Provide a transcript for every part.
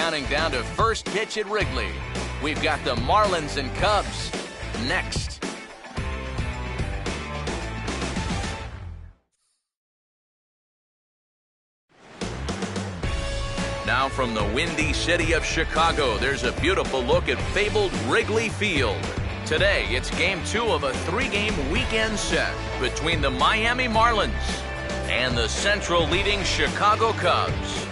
counting down to first pitch at Wrigley. We've got the Marlins and Cubs next. Now from the windy city of Chicago, there's a beautiful look at fabled Wrigley Field. Today, it's Game 2 of a 3-game weekend set between the Miami Marlins and the Central leading Chicago Cubs.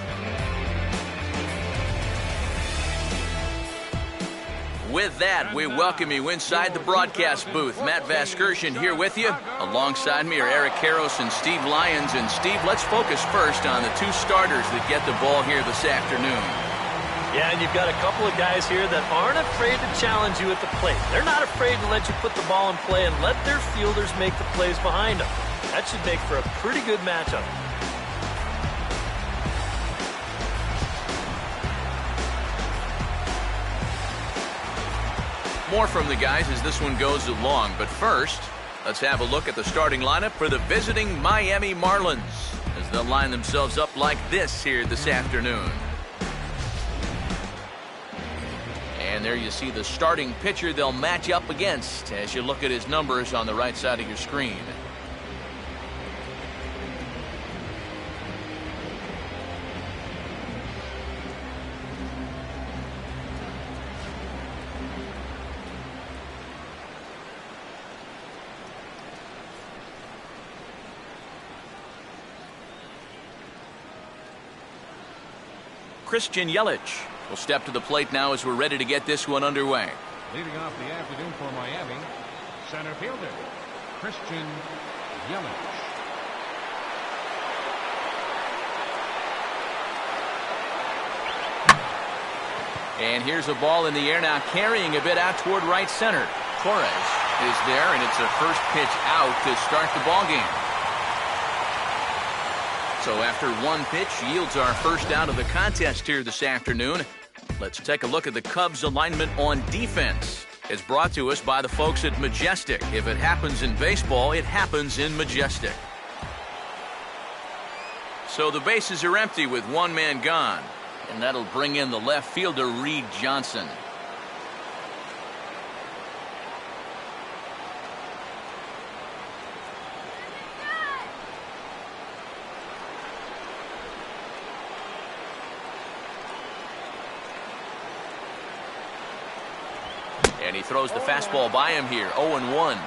With that, we welcome you inside the broadcast booth. Matt Vasgersian here with you. Alongside me are Eric Karros and Steve Lyons. And Steve, let's focus first on the two starters that get the ball here this afternoon. Yeah, and you've got a couple of guys here that aren't afraid to challenge you at the plate. They're not afraid to let you put the ball in play and let their fielders make the plays behind them. That should make for a pretty good matchup. More from the guys as this one goes along. But first, let's have a look at the starting lineup for the visiting Miami Marlins as they'll line themselves up like this here this afternoon. And there you see the starting pitcher they'll match up against as you look at his numbers on the right side of your screen. Christian Yelich will step to the plate now as we're ready to get this one underway. Leading off the afternoon for Miami, center fielder, Christian Yelich. And here's a ball in the air now, carrying a bit out toward right center. Torres is there, and it's a first pitch out to start the ball game. So after one pitch yields our first out of the contest here this afternoon. Let's take a look at the Cubs alignment on defense. It's brought to us by the folks at Majestic. If it happens in baseball, it happens in Majestic. So the bases are empty with one man gone. And that'll bring in the left fielder, Reed Johnson. And he throws the fastball by him here, 0-1.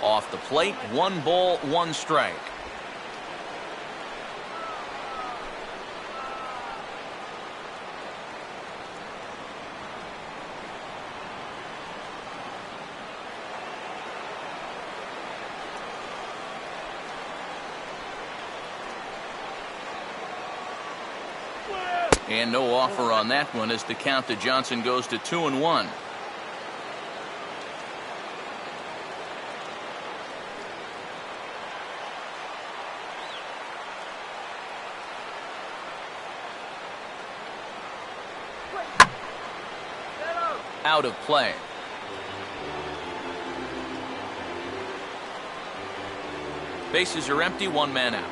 Off the plate, 1 ball, 1 strike. And no offer on that one as the count to Johnson goes to 2-1. Out of play. Bases are empty, 1 man out.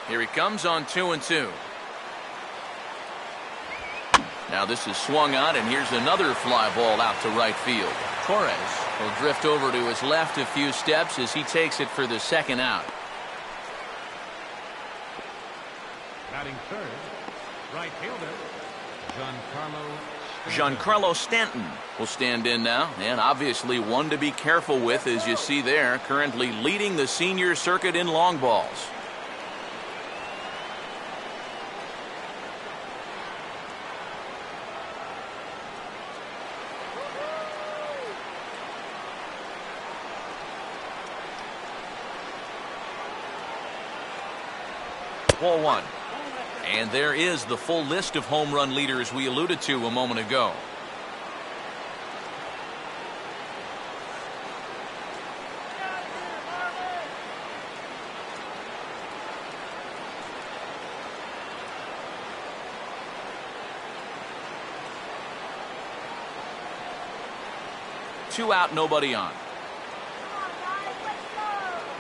Here he comes on 2-2. Now this is swung on, and here's another fly ball out to right field. Torres will drift over to his left a few steps as he takes it for the second out. Batting third, right fielder, Giancarlo Stanton will stand in now, and obviously one to be careful with, as you see there, currently leading the senior circuit in long balls. Ball 1. And there is the full list of home run leaders we alluded to a moment ago. Two out, nobody on.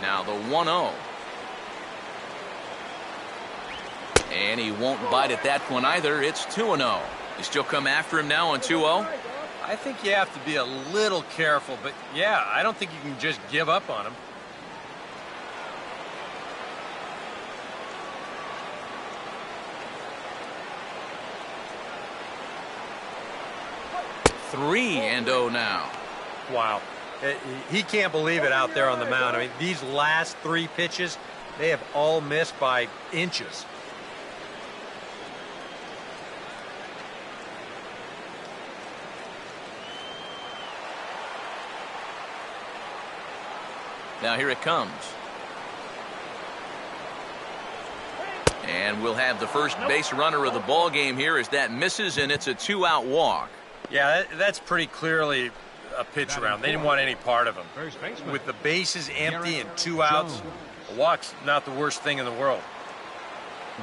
Now the 1-0. And he won't bite at that one either. It's 2-0. You still come after him now on 2-0? I think you have to be a little careful, but yeah, I don't think you can just give up on him. Three and 0 now. Wow. He can't believe it out there on the mound. I mean, these last three pitches, they have all missed by inches. Now here it comes. And we'll have the first base runner of the ball game here as that misses, and it's a 2-out walk. Yeah, that's pretty clearly a pitch around. They didn't want any part of him. With the bases empty and 2 outs, a walk's not the worst thing in the world.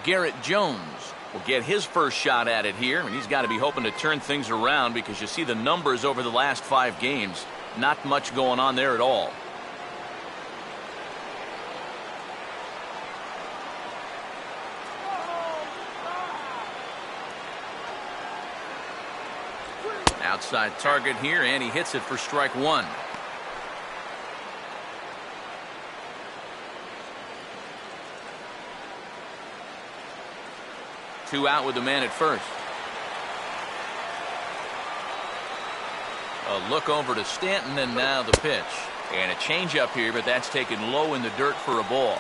Garrett Jones will get his first shot at it here, and he's got to be hoping to turn things around because you see the numbers over the last 5 games. Not much going on there at all. Outside target here, and he hits it for strike 1. Two out with the man at first. A look over to Stanton, and now the pitch. And a changeup here, but that's taken low in the dirt for a ball.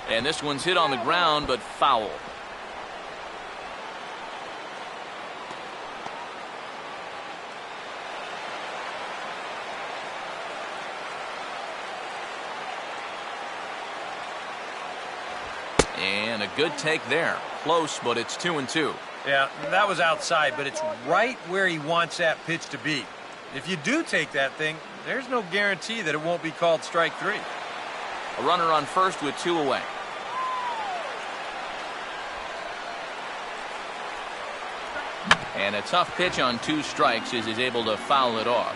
And this one's hit on the ground, but foul. And a good take there. Close, but it's 2-2. Yeah, that was outside, but it's right where he wants that pitch to be. If you do take that thing, there's no guarantee that it won't be called strike 3. A runner on first with 2 away. And a tough pitch on 2 strikes as he's able to foul it off.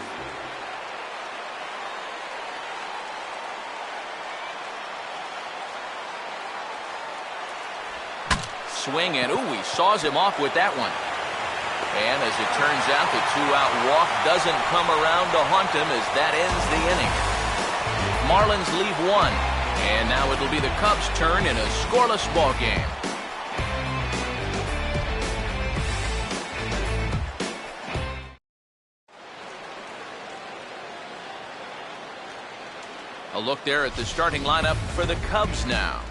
Swing, and ooh, he saws him off with that one. And as it turns out, the 2-out walk doesn't come around to haunt him as that ends the inning. Marlins leave 1, and now it'll be the Cubs' turn in a scoreless ball game. A look there at the starting lineup for the Cubs now.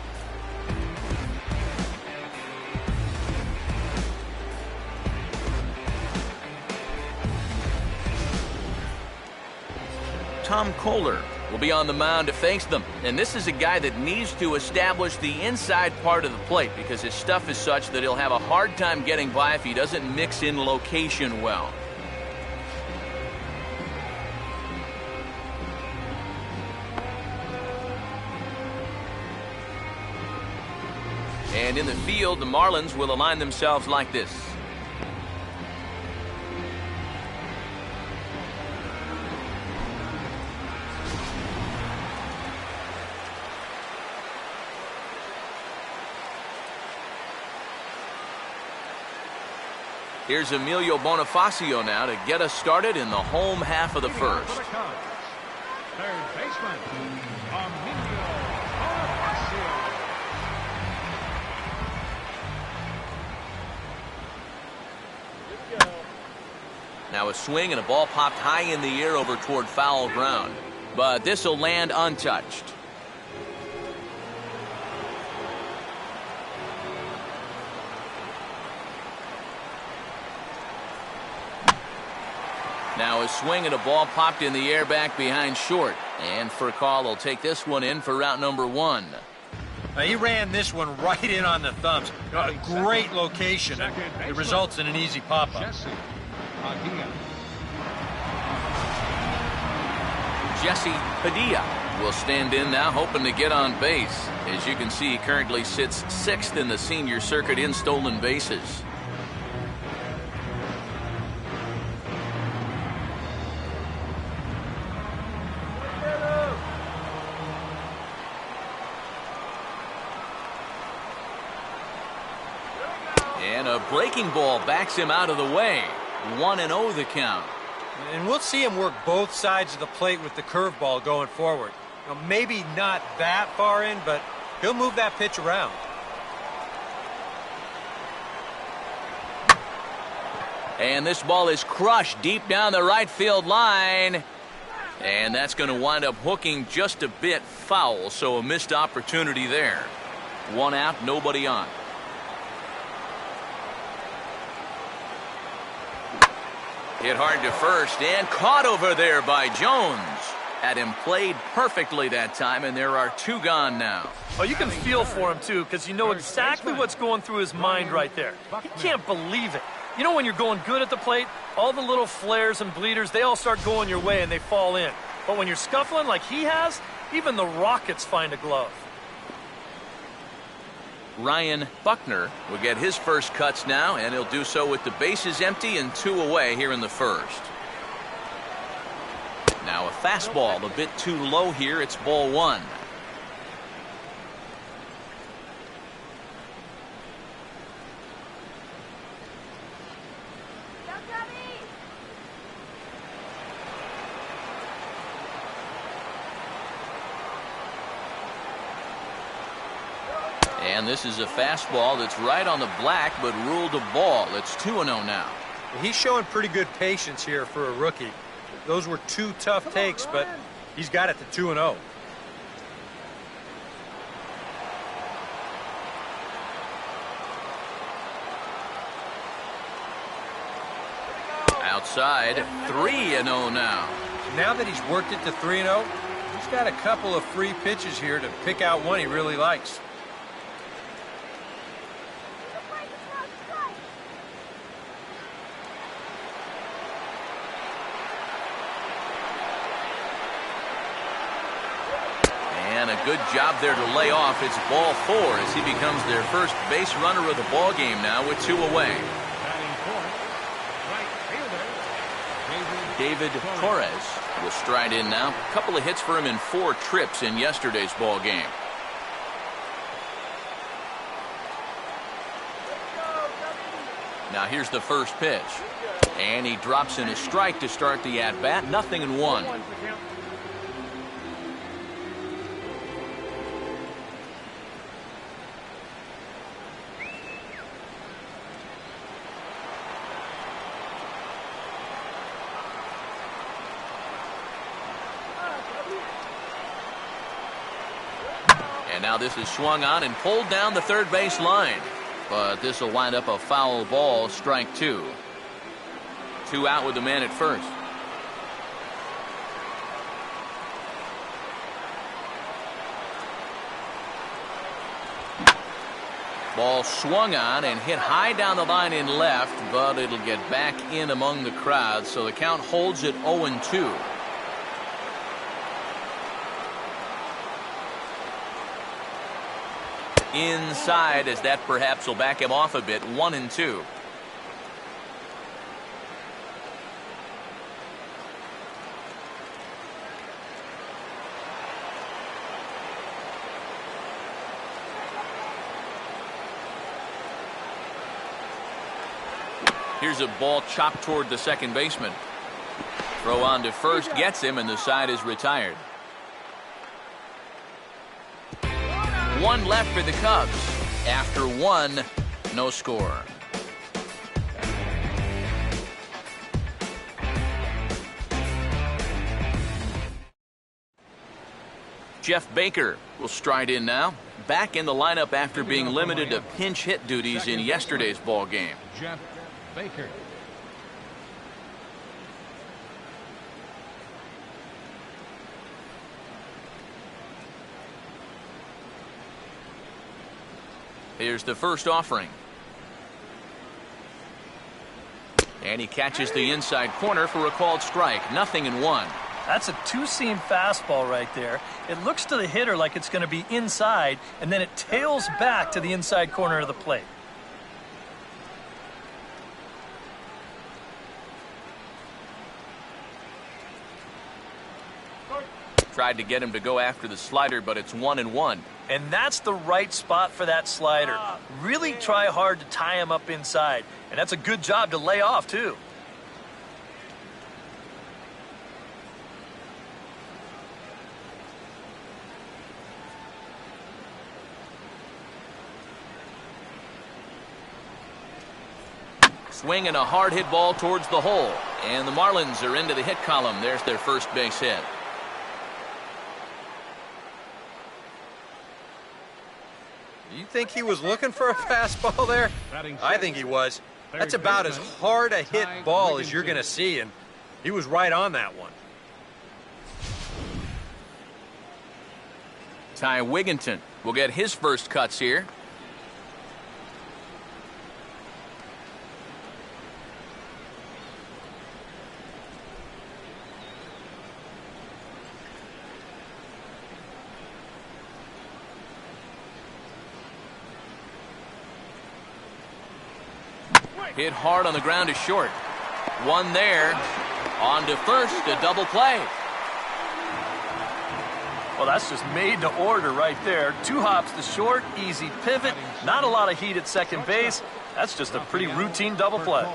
Tom Kohler will be on the mound to face them. And this is a guy that needs to establish the inside part of the plate because his stuff is such that he'll have a hard time getting by if he doesn't mix in location well. And in the field, the Marlins will align themselves like this. Here's Emilio Bonifacio now to get us started in the home half of the first. Third baseman, Emilio Bonifacio. Now a swing and a ball popped high in the air over toward foul ground. But this will land untouched. Now a swing and a ball popped in the air back behind short. And for a call, he'll take this one in for route number 1. Now, he ran this one right in on the thumbs. A great location. It results in an easy pop-up. Jesse Padilla will stand in now, hoping to get on base. As you can see, he currently sits 6th in the senior circuit in stolen bases. And a breaking ball backs him out of the way. 1-0 the count. And we'll see him work both sides of the plate with the curveball going forward. Now, maybe not that far in, but he'll move that pitch around. And this ball is crushed deep down the right field line. And that's going to wind up hooking just a bit foul, so a missed opportunity there. 1 out, nobody on. Hit hard to first and caught over there by Jones. Had him played perfectly that time, and there are 2 gone now. Oh, you can feel for him, too, because you know exactly what's going through his mind right there. He can't believe it. You know when you're going good at the plate, all the little flares and bleeders, they all start going your way and they fall in. But when you're scuffling like he has, even the Rockets find a glove. Ryan Buckner will get his first cuts now, and he'll do so with the bases empty and 2 away here in the first. Now a fastball a bit too low here. It's ball 1. And this is a fastball that's right on the black, but ruled a ball. It's 2-0 now. He's showing pretty good patience here for a rookie. Those were 2 tough takes, but he's got it to 2-0. Outside, 3-0 now. Now that he's worked it to 3-0, he's got a couple of free pitches here to pick out one he really likes. And a good job there to lay off. It's ball 4 as he becomes their first base runner of the ball game now with 2 away. David Torres will stride in now. A couple of hits for him in 4 trips in yesterday's ball game. Now here's the first pitch. And he drops in a strike to start the at-bat. 0-1. And now this is swung on and pulled down the third base line. But this will wind up a foul ball, strike 2. 2 out with the man at first. Ball swung on and hit high down the line in left, but it'll get back in among the crowd, so the count holds at 0-2. Inside, as that perhaps will back him off a bit. 1-2. Here's a ball chopped toward the second baseman. Throw on to first gets him, and the side is retired. 1 left for the Cubs. After 1, no score. Jeff Baker will stride in now. Back in the lineup after being limited to pinch hit duties in yesterday's ball game. Jeff Baker. Here's the first offering. And he catches the inside corner for a called strike. 0-1. That's a two-seam fastball right there. It looks to the hitter like it's going to be inside, and then it tails back to the inside corner of the plate. Tried to get him to go after the slider, but it's 1-1. And that's the right spot for that slider. Really try hard to tie him up inside. And that's a good job to lay off, too. Swing and a hard hit ball towards the hole. And the Marlins are into the hit column. There's their first base hit. You think he was looking for a fastball there? I think he was. That's about as hard a hit ball as you're going to see, and he was right on that one. Ty Wigginton will get his first cuts here. Hit hard on the ground to short. One there. On to first, a double play. Well, that's just made to order right there. 2 hops to short, easy pivot, not a lot of heat at second base. That's just a pretty routine double play.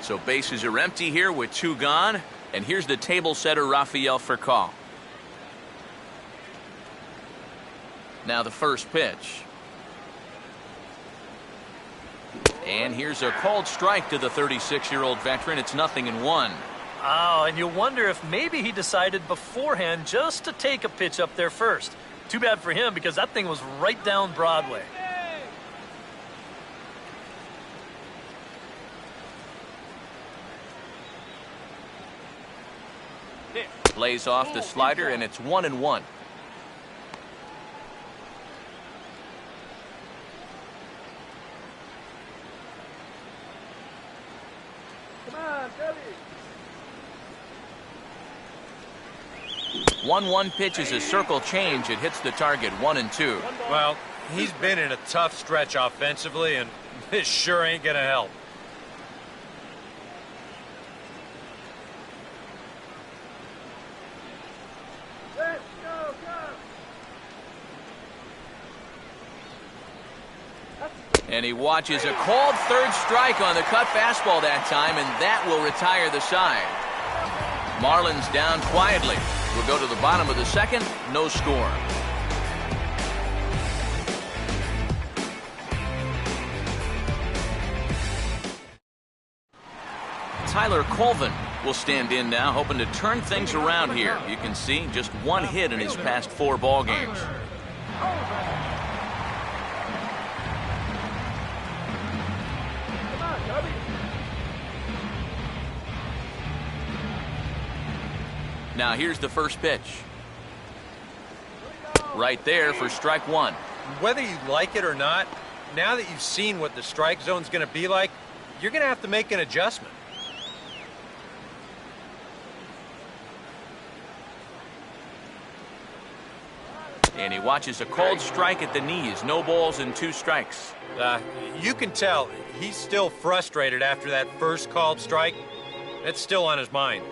So bases are empty here with 2 gone. And here's the table setter, Rafael Furcal. Now the first pitch. And here's a called strike to the 36-year-old veteran. It's 0-1. Oh, and you wonder if maybe he decided beforehand just to take a pitch up there first. Too bad for him because that thing was right down Broadway. Lays off the slider, and it's 1-1. Come on, Cubby. 1-1 pitch is a circle change. It hits the target 1-2. Well, he's been in a tough stretch offensively, and this sure ain't going to help. Let's go, go. And he watches a called third strike on the cut fastball that time, and that will retire the side. Marlins down quietly. We'll go to the bottom of the second. No score. Tyler Colvin will stand in now, hoping to turn things around here. You can see just 1 hit in his past 4 ball games. Now here's the first pitch. Right there for strike 1. Whether you like it or not, now that you've seen what the strike zone's going to be like, you're going to have to make an adjustment. And he watches a called strike at the knees. No balls and 2 strikes. You can tell he's still frustrated after that first called strike. It's still on his mind.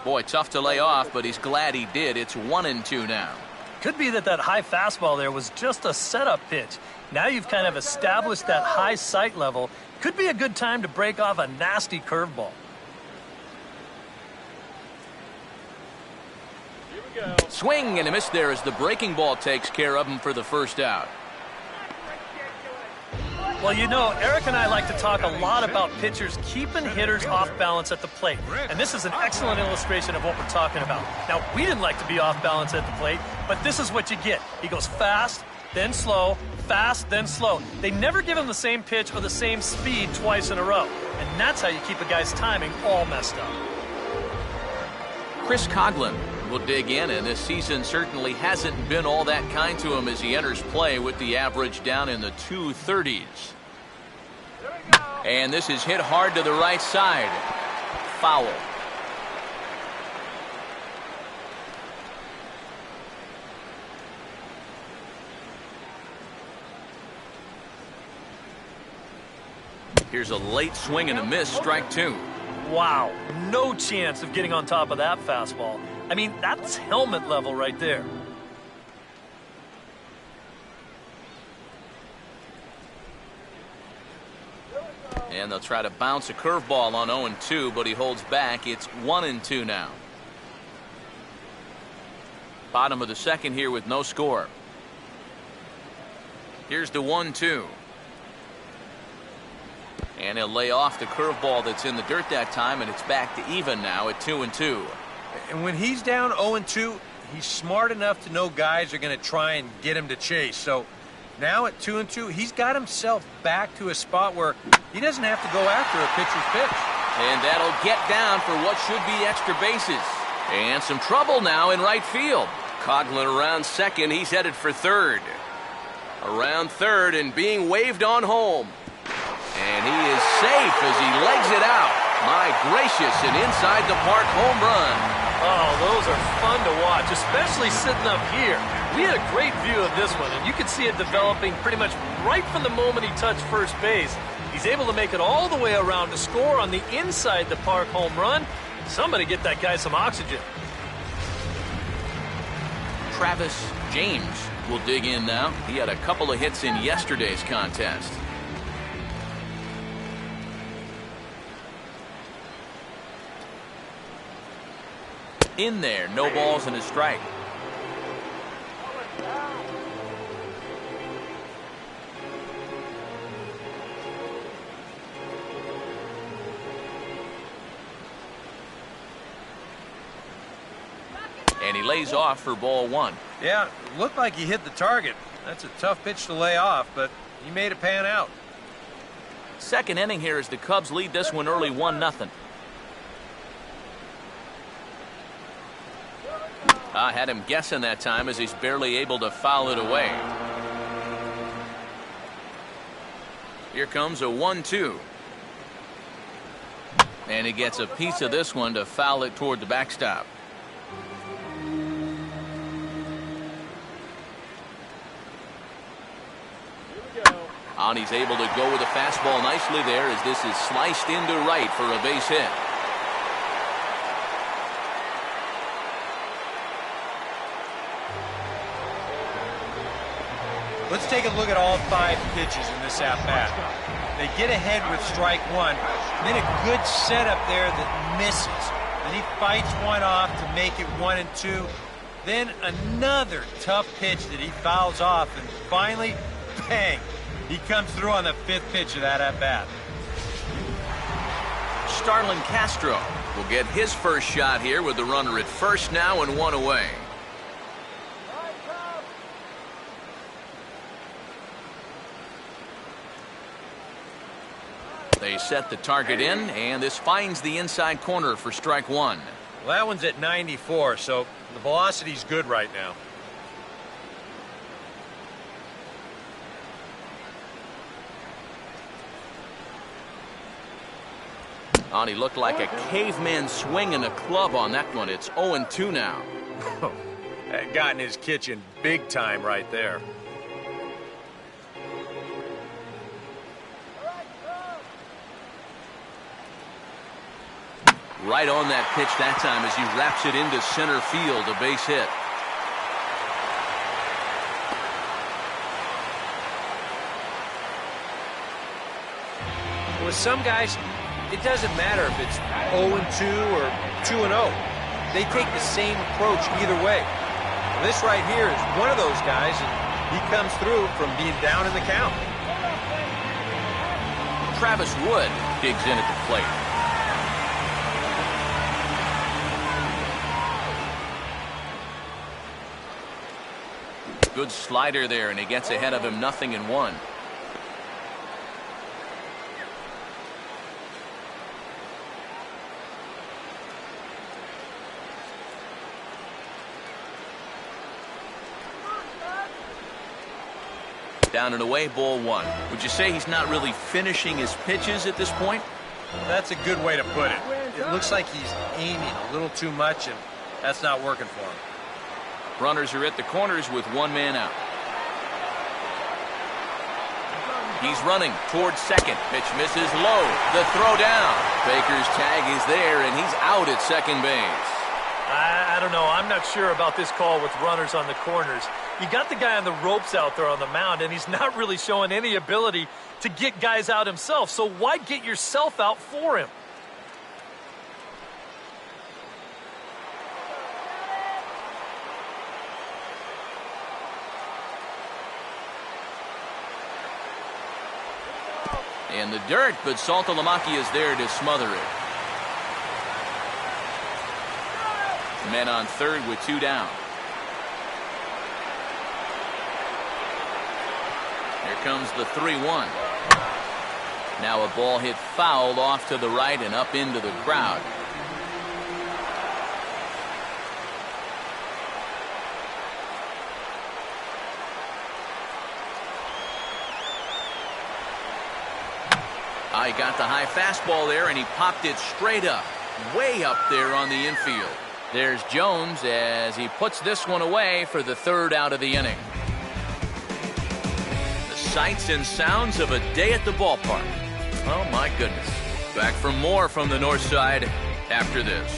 Boy, tough to lay off, but he's glad he did. It's 1-2 now. Could be that high fastball there was just a setup pitch. Now you've kind of established that high sight level. Could be a good time to break off a nasty curveball. Swing and a miss there as the breaking ball takes care of him for the first out. Well, you know, Eric and I like to talk a lot about pitchers keeping hitters off balance at the plate. And this is an excellent illustration of what we're talking about. Now, we didn't like to be off balance at the plate, but this is what you get. He goes fast, then slow, fast, then slow. They never give him the same pitch or the same speed twice in a row. And that's how you keep a guy's timing all messed up. Chris Coghlan will dig in, and this season certainly hasn't been all that kind to him as he enters play with the average down in the 230s. And this is hit hard to the right side. Foul. Here's a late swing and a miss, strike two. Wow, no chance of getting on top of that fastball. I mean, that's helmet level right there. And they'll try to bounce a curveball on 0-2, but he holds back. It's 1-2 now. Bottom of the second here with no score. Here's the 1-2. And he'll lay off the curveball that's in the dirt that time, and it's back to even now at 2-2. And when he's down 0-2, he's smart enough to know guys are going to try and get him to chase. So now at 2-2, he's got himself back to a spot where he doesn't have to go after a pitcher's pitch. And that'll get down for what should be extra bases. And some trouble now in right field. Coghlan around second. He's headed for third. Around third and being waved on home. And he is safe as he legs it out. My gracious, an inside the park home run. Oh, those are fun to watch, especially sitting up here. We had a great view of this one, and you could see it developing pretty much right from the moment he touched first base. He's able to make it all the way around to score on the inside the park home run. Somebody get that guy some oxygen. Travis James will dig in now. He had a couple of hits in yesterday's contest. In there, no balls and a strike. And he lays off for ball one. Yeah, looked like he hit the target. That's a tough pitch to lay off, but he made it pan out. Second inning here as the Cubs lead this one early 1-0. I had him guessing that time as he's barely able to foul it away. Here comes a 1-2. And he gets a piece of this one to foul it toward the backstop. And he's able to go with a fastball nicely there as this is sliced into right for a base hit. Let's take a look at all 5 pitches in this at-bat. They get ahead with strike one, then a good setup there that misses. Then he fights one off to make it 1-2. Then another tough pitch that he fouls off, and finally, bang, he comes through on the 5th pitch of that at-bat. Starlin Castro will get his first shot here with the runner at first now and one away. They set the target in, and this finds the inside corner for strike one. Well, that one's at 94, so the velocity's good right now. And he looked like a caveman swinging a club on that one. It's 0-2 now. That got in his kitchen big time right there. Right on that pitch that time as he wraps it into center field, a base hit. With some guys, it doesn't matter if it's 0-2 or 2-0. They take the same approach either way. Well, this right here is one of those guys, and he comes through from being down in the count. Travis Wood digs in at the plate. Good slider there, and he gets ahead of him 0-1. Down and away, ball 1. Would you say he's not really finishing his pitches at this point? That's a good way to put it. It looks like he's aiming a little too much, and that's not working for him. Runners are at the corners with one man out. He's running towards second. Pitch misses low. The throw down. Baker's tag is there, and he's out at second base. I don't know. I'm not sure about this call with runners on the corners. You got the guy on the ropes out there on the mound, and he's not really showing any ability to get guys out himself. So why get yourself out for him? In the dirt, but Saltalamacchia is there to smother it. Men on third with 2 down. Here comes the 3-1. Now a ball hit foul off to the right and up into the crowd. He got the high fastball there, and he popped it straight up, way up there on the infield. There's Jones as he puts this one away for the 3rd out of the inning. The sights and sounds of a day at the ballpark. Oh, my goodness. Back for more from the north side after this.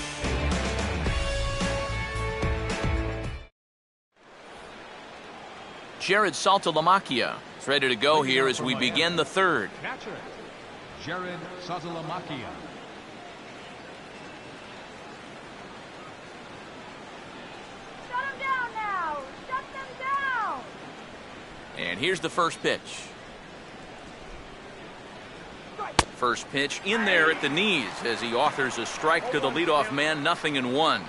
Jared Saltalamacchia is ready to go here as we begin the 3rd. Catcher, Jared Saltalamacchia. Shut them down now! Shut them down! And here's the first pitch. First pitch in there at the knees as he offers a strike to the leadoff man, 0-1.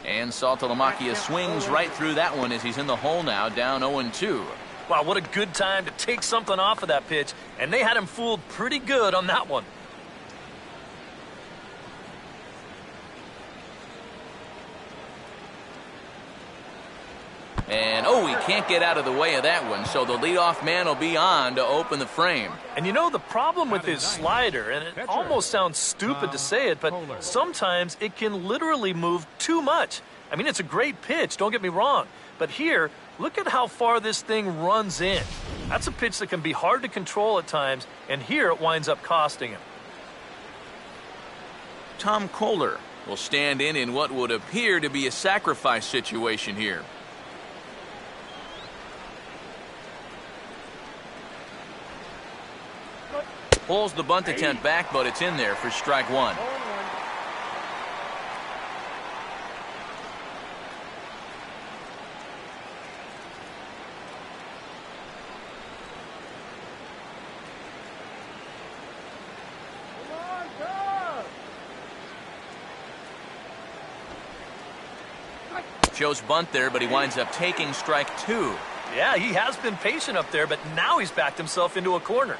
And Saltalamacchia swings right through that one as he's in the hole now, down 0-2. Wow, what a good time to take something off of that pitch, and they had him fooled pretty good on that one. And, he can't get out of the way of that one, so the leadoff man will be on to open the frame. And you know, the problem with his slider, and it almost sounds stupid to say it, but sometimes it can literally move too much. I mean, it's a great pitch, don't get me wrong. But here, look at how far this thing runs in. That's a pitch that can be hard to control at times, and here it winds up costing him. Tom Kohler will stand in what would appear to be a sacrifice situation here. Pulls the bunt attempt back, but it's in there for strike 1. Shows bunt there, but he winds up taking strike 2. Yeah, he has been patient up there, but now he's backed himself into a corner.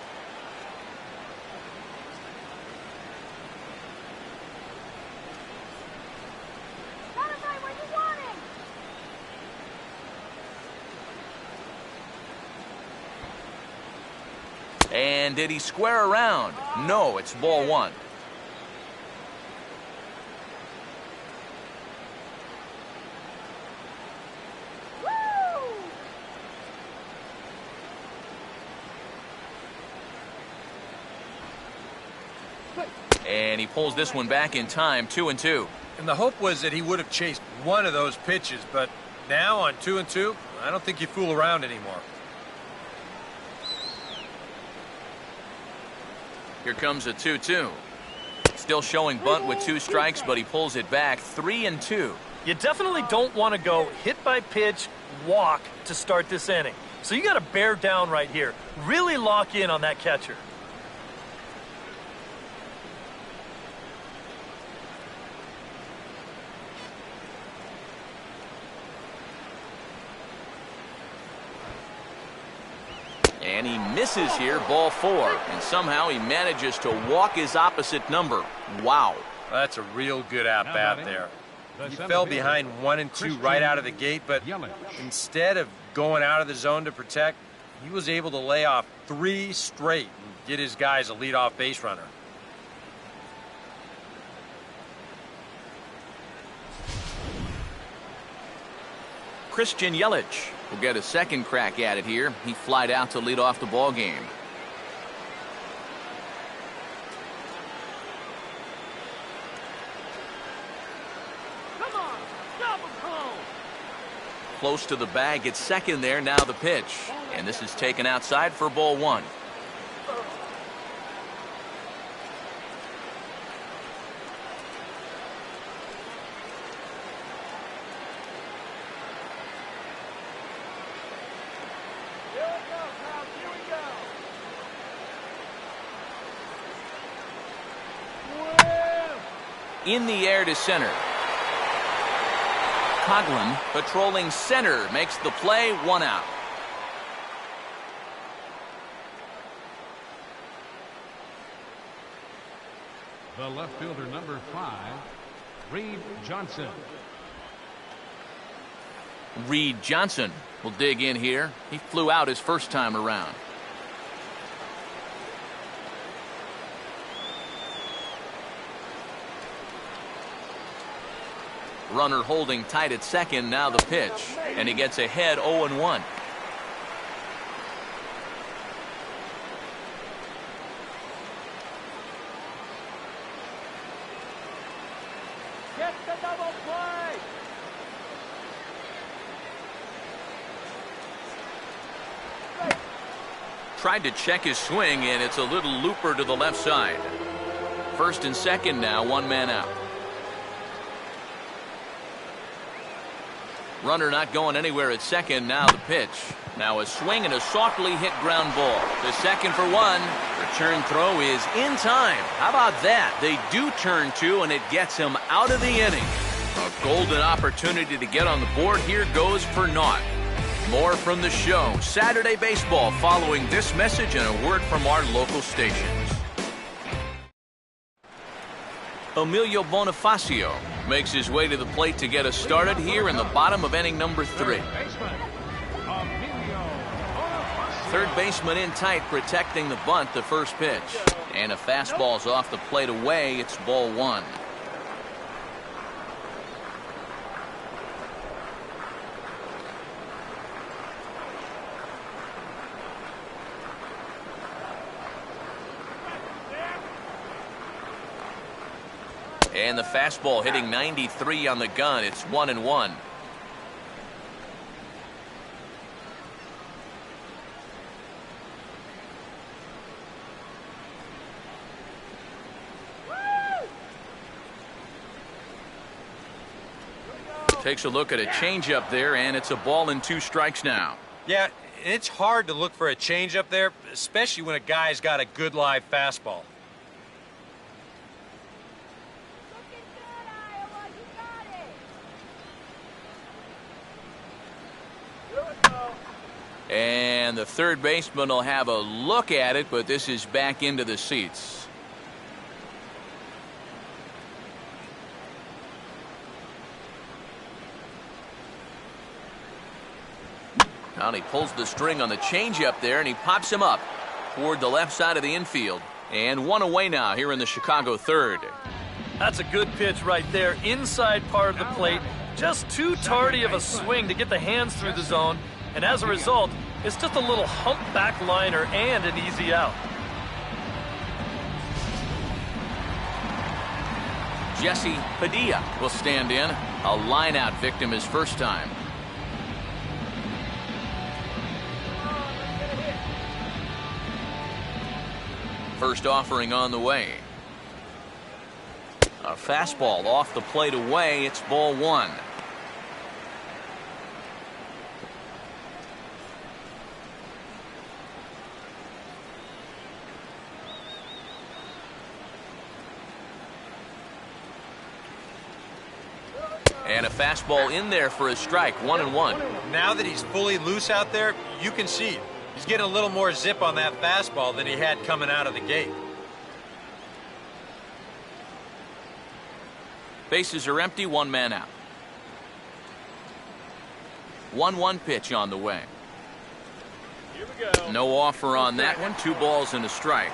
And did he square around? No, it's ball 1. And he pulls this one back in time, 2-2. And the hope was that he would have chased one of those pitches, but now on 2-2, I don't think you fool around anymore. Here comes a 2-2. Still showing bunt with 2 strikes, but he pulls it back, 3-2. You definitely don't want to go hit by pitch, walk to start this inning. So you got to bear down right here. Really lock in on that catcher. And he misses here, ball 4. And somehow he manages to walk his opposite number. Wow. That's a real good at-bat there. He fell behind 1 and 2 right out of the gate, but instead of going out of the zone to protect, he was able to lay off 3 straight and get his guys a leadoff base runner. Christian Yelich will get a second crack at it here. He flied out to lead off the ball game. Close to the bag, it's second there, now the pitch. And this is taken outside for ball 1. In the air to center. Coughlin patrolling center makes the play, 1 out. The left fielder, number 5, Reed Johnson. Reed Johnson will dig in here. He flew out his first time around. Runner holding tight at second, now the pitch. And he gets ahead 0-1. Get the double play! Tried to check his swing, and it's a little looper to the left side. First and second now, 1 man out. Runner not going anywhere at second, now the pitch. Now a swing and a softly hit ground ball. To second for 1. Return throw is in time. How about that? They do turn 2, and it gets him out of the inning. A golden opportunity to get on the board here goes for naught. More from the show. Saturday Baseball following this message and a word from our local stations. Emilio Bonifacio makes his way to the plate to get us started here in the bottom of inning number 3. Third baseman in tight, protecting the bunt, the first pitch. And a fastball's off the plate away. It's ball 1. And the fastball hitting 93 on the gun. It's 1-1. Takes a look at a changeup there, and it's a ball and 2 strikes now. Yeah, it's hard to look for a changeup there, especially when a guy's got a good live fastball. And the third baseman will have a look at it, but this is back into the seats. Now he pulls the string on the changeup there, and he pops him up toward the left side of the infield. And 1 away now here in the Chicago third. That's a good pitch right there, inside part of the plate. Just too tardy of a swing to get the hands through the zone. And as a result, it's just a little humpback liner and an easy out. Jesse Padilla will stand in. A line-out victim his first time. First offering on the way. A fastball off the plate away. It's ball 1. And a fastball in there for a strike, 1-1. Now that he's fully loose out there, you can see it. He's getting a little more zip on that fastball than he had coming out of the gate. Bases are empty, one man out. 1-1 pitch on the way. Here we go. No offer on that one. 2 balls and a strike.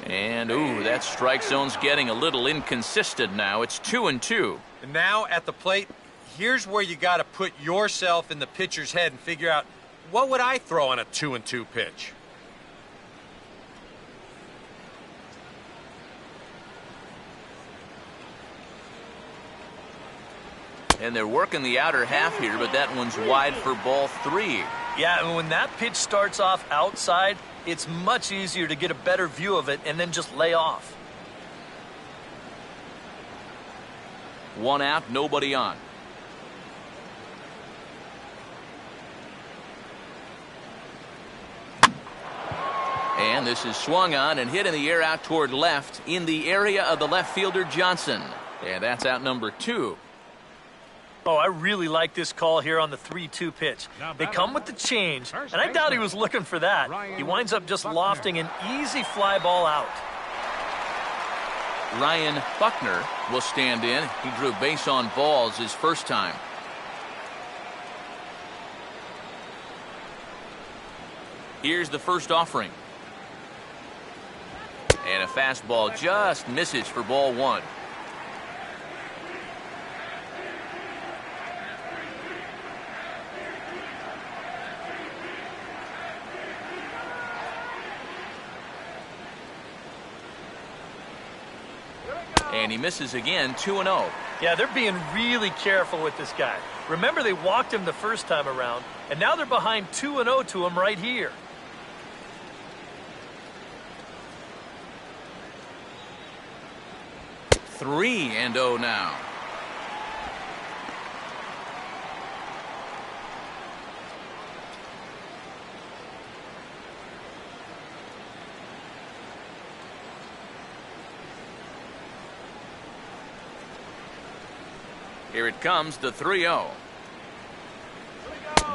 And, ooh, that strike zone's getting a little inconsistent now. It's 2-2. And now at the plate, here's where you got to put yourself in the pitcher's head and figure out, what would I throw on a 2-2 pitch? And they're working the outer half here, but that one's wide for ball 3. Yeah, and when that pitch starts off outside, it's much easier to get a better view of it and then just lay off. 1 out, nobody on. And this is swung on and hit in the air out toward left in the area of the left fielder Johnson. And that's out number 2. Oh, I really like this call here on the 3-2 pitch. They come with the change, and I doubt he was looking for that. He winds up just lofting an easy fly ball out. Ryan Buckner will stand in. He drew base on balls his first time. Here's the first offering. And a fastball just misses for ball 1. And he misses again, 2-0. Yeah, they're being really careful with this guy. Remember, they walked him the first time around, and now they're behind 2-0 to him right here. Three and 0 now. Here it comes, the 3-0.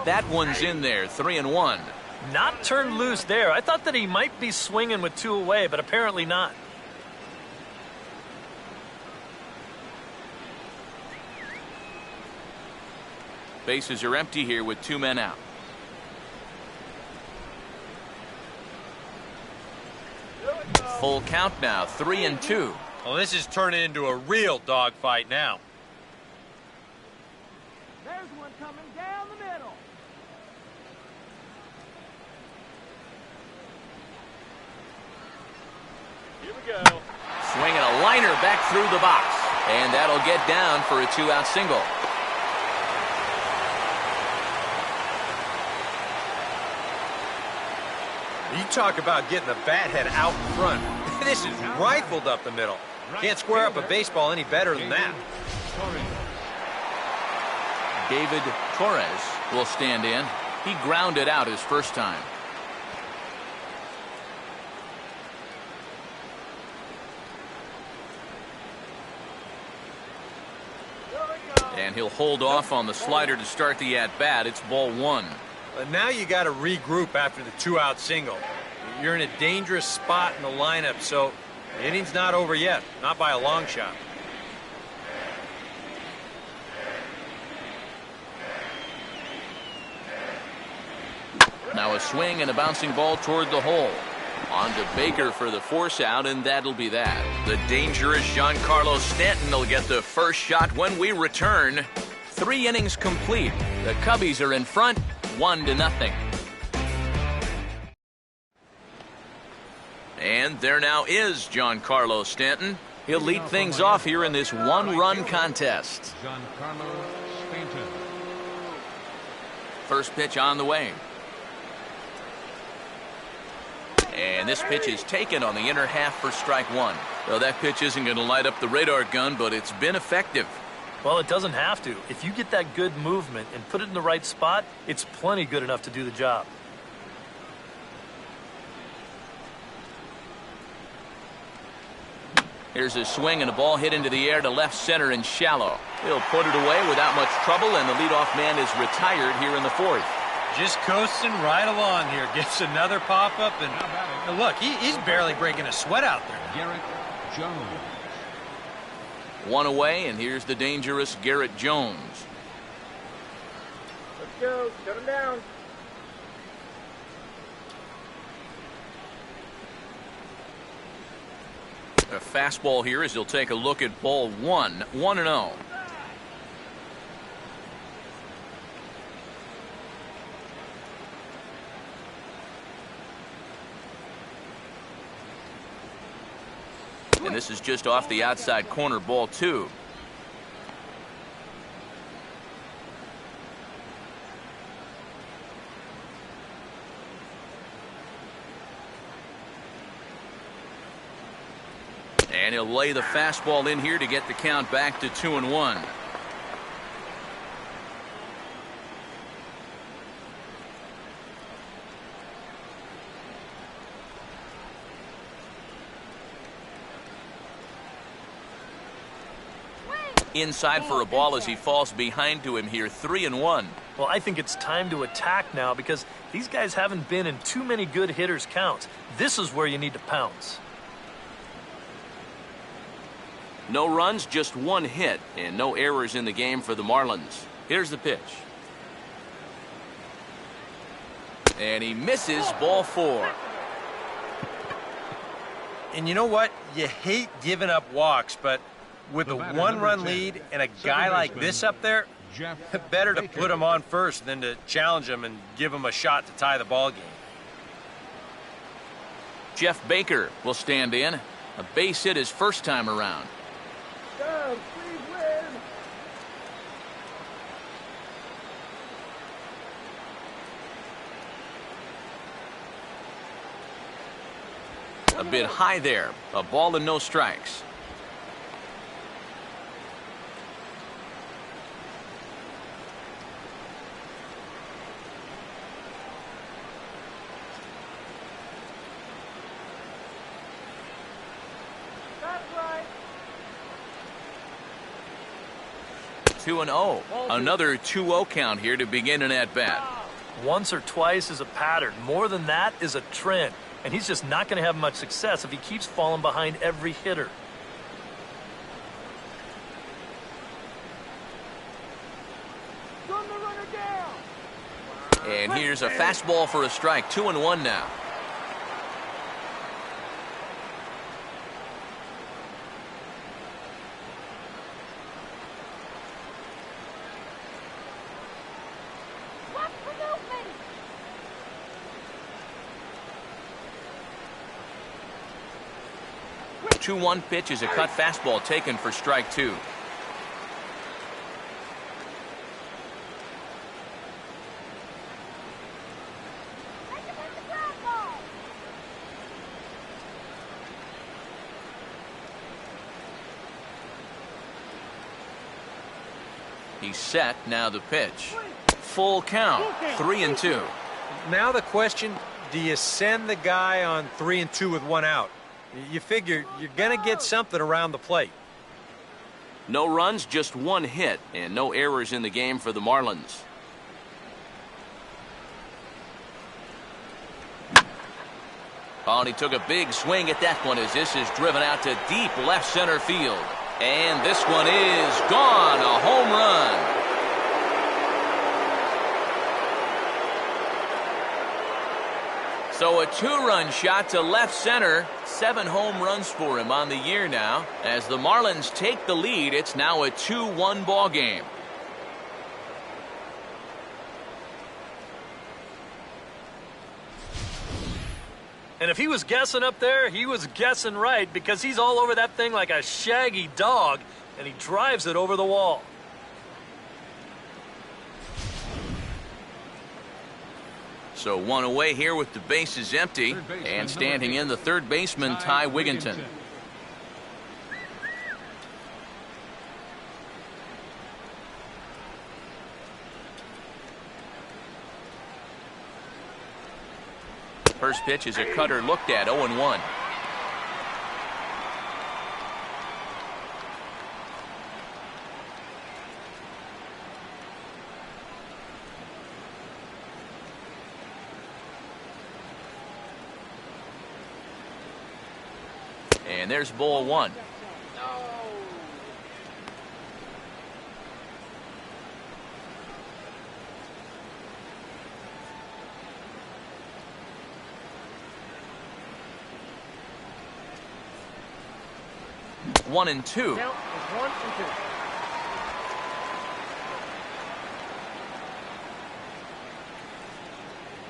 That one's in there, 3-1. Not turned loose there. I thought that he might be swinging with 2 away, but apparently not. Bases are empty here with 2 men out. Full count now, 3-2. Well, this is turning into a real dogfight now. There's one coming down the middle. Here we go. Swinging a liner back through the box. And that'll get down for a 2-out single. You talk about getting the bat head out in front. This is rifled up the middle. Can't square up a baseball any better than that. David Torres will stand in. He grounded out his first time. And he'll hold off on the slider to start the at-bat. It's ball 1. But now you got to regroup after the 2-out single. You're in a dangerous spot in the lineup, so the inning's not over yet. Not by a long shot. Now a swing and a bouncing ball toward the hole. On to Baker for the force out, and that'll be that. The dangerous Giancarlo Stanton will get the first shot when we return. 3 innings complete. The Cubbies are in front, 1-0. And there now is Giancarlo Stanton. He'll lead things off here in this one-run contest. Giancarlo Stanton. First pitch on the way. And this pitch is taken on the inner half for strike one. Well, that pitch isn't going to light up the radar gun, but it's been effective. Well, it doesn't have to. If you get that good movement and put it in the right spot, it's plenty good enough to do the job. Here's a swing and a ball hit into the air to left center and shallow. He'll put it away without much trouble, and the leadoff man is retired here in the fourth. Just coasting right along here. Gets another pop-up, and look, he's barely breaking a sweat out there. Garrett Jones. One away, and here's the dangerous Garrett Jones. Let's go. Shut him down. A fastball here as he'll take a look at ball one. 1-0. And this is just off the outside corner, ball two. And he'll lay the fastball in here to get the count back to 2-1. Inside for a ball as he falls behind to him here, 3-1. Well, I think it's time to attack now because these guys haven't been in too many good hitters' counts. This is where you need to pounce. No runs, just one hit, and no errors in the game for the Marlins. Here's the pitch. And he misses, ball four. And you know what? You hate giving up walks, but with a one-run lead and a guy like this up there, better to put him on first than to challenge him and give him a shot to tie the ball game. Jeff Baker will stand in. A base hit his first time around. Go, please win. A bit high there. A ball and no strikes. That's right. 2-0. Another 2-0 count here to begin an at-bat. Once or twice is a pattern. More than that is a trend. And he's just not going to have much success if he keeps falling behind every hitter. Run the runner down. And here's a fastball for a strike. 2-1 now. Watch the movement. 2-1 pitch is a cut fastball taken for strike two. Make him hit the ground ball. He's set. Now the pitch. Full count. 3-2. Now the question, do you send the guy on 3-2 with one out? You figure you're going to get something around the plate. No runs, just one hit, and no errors in the game for the Marlins. Oh, and he took a big swing at that one as this is driven out to deep left center field. And this one is gone, a home run. So a two-run shot to left center. 7 home runs for him on the year now. As the Marlins take the lead, it's now a 2-1 ball game. And if he was guessing up there, he was guessing right, because he's all over that thing like a shaggy dog, and he drives it over the wall. So one away here with the bases empty, and standing in the third baseman, Ty Wigginton. First pitch is a cutter looked at, 0-1. And there's ball one. One and two. Count is 1 and 2.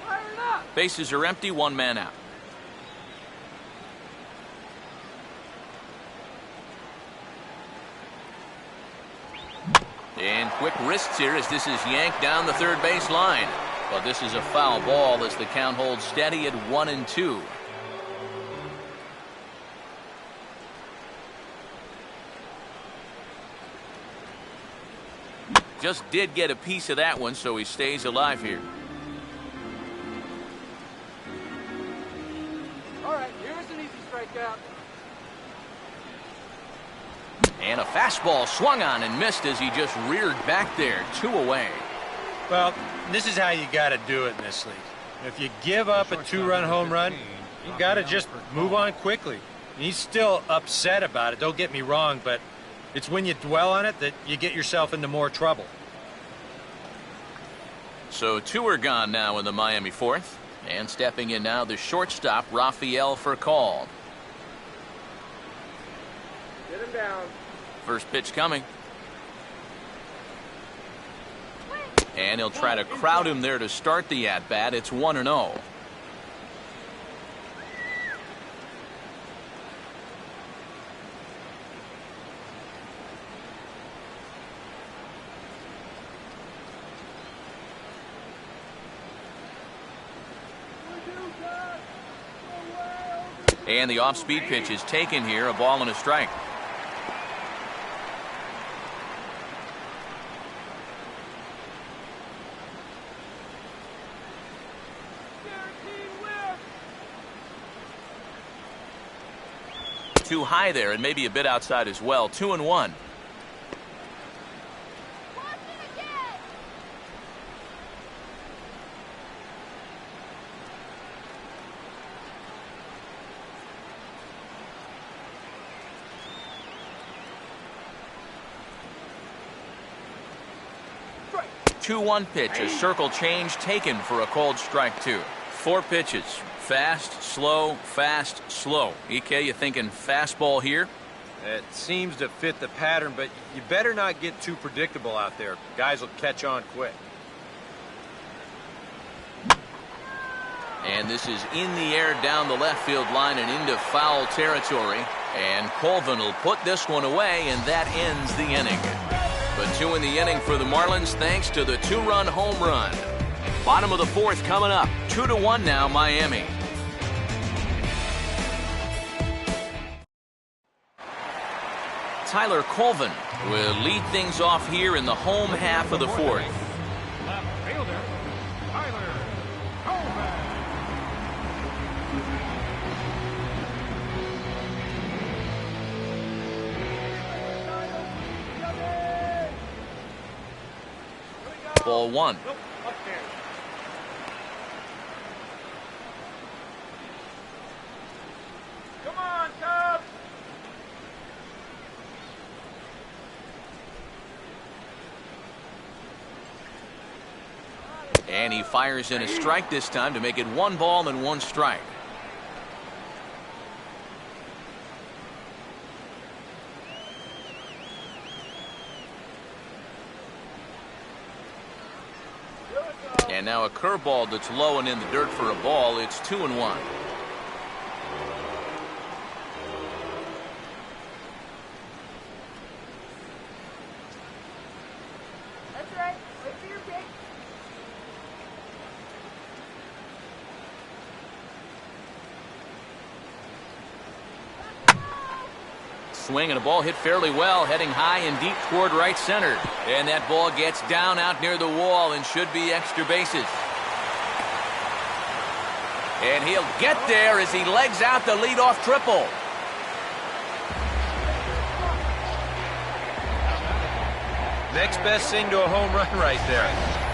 Fire it up. Bases are empty, one man out. And quick wrists here as this is yanked down the third base line. But this is a foul ball as the count holds steady at 1 and 2. Just did get a piece of that one, so he stays alive here. All right, here's an easy strikeout. And a fastball swung on and missed as he just reared back there. 2 away. Well, this is how you got to do it in this league. If you give up a 2-run home run, you got to just move on quickly. He's still upset about it, don't get me wrong, but it's when you dwell on it that you get yourself into more trouble. So 2 are gone now in the Miami fourth. And stepping in now, the shortstop, Rafael Furcal. Get him down. First pitch coming. And he'll try to crowd him there to start the at-bat. It's 1-0. And the off-speed pitch is taken here, a ball and a strike. Too high there and maybe a bit outside as well. 2-1. Strike. 2-1 pitch, a circle change taken for a cold strike 2. 4 pitches. Fast, slow, fast, slow. EK, you thinking fastball here? It seems to fit the pattern, but you better not get too predictable out there. Guys will catch on quick. And this is in the air down the left field line and into foul territory. And Colvin will put this one away, and that ends the inning. But 2 in the inning for the Marlins thanks to the 2-run home run. Bottom of the fourth coming up. 2-1 now, Miami. Tyler Colvin will lead things off here in the home half of the fourth. Left fielder, Tyler Colvin. Ball 1. Nope, up there. Come on, Cubs. And he fires in a strike this time to make it 1 ball and 1 strike. And now a curveball that's low and in the dirt for a ball. It's 2-1. Swing and a ball hit fairly well, heading high and deep toward right center. And that ball gets down out near the wall and should be extra bases. And he'll get there as he legs out the leadoff triple. Next best thing to a home run right there.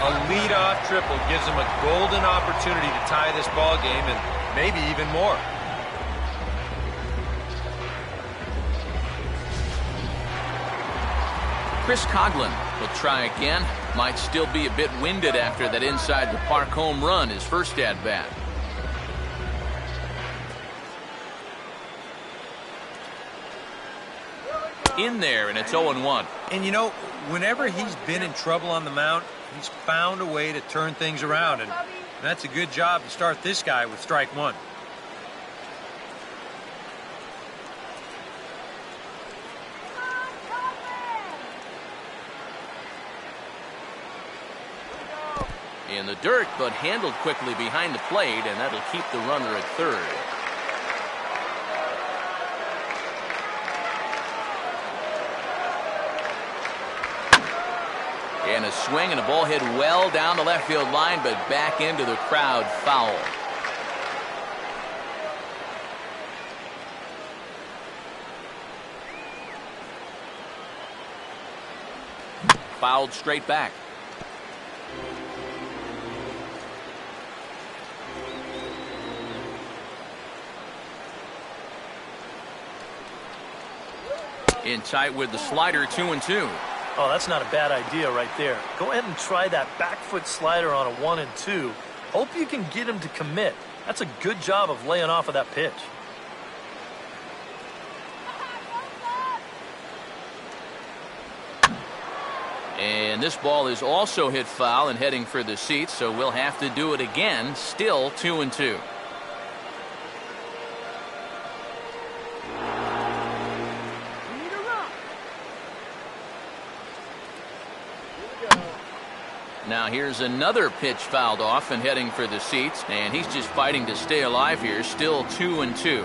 A leadoff triple gives him a golden opportunity to tie this ball game and maybe even more. Chris Coughlin will try again. Might still be a bit winded after that inside the park home run, his first at bat. In there, and it's 0-1. And you know, whenever he's been in trouble on the mound, he's found a way to turn things around, and that's a good job to start this guy with strike one. In the dirt, but handled quickly behind the plate, and that'll keep the runner at third. And a swing and a ball hit well down the left field line, but back into the crowd, foul. Fouled straight back. In tight with the slider, 2-2. Oh, that's not a bad idea right there. Go ahead and try that back foot slider on a 1-2. Hope you can get him to commit. That's a good job of laying off of that pitch. And this ball is also hit foul and heading for the seats, so we'll have to do it again. Still 2-2. Now here's another pitch fouled off and heading for the seats, and he's just fighting to stay alive here. Still 2-2.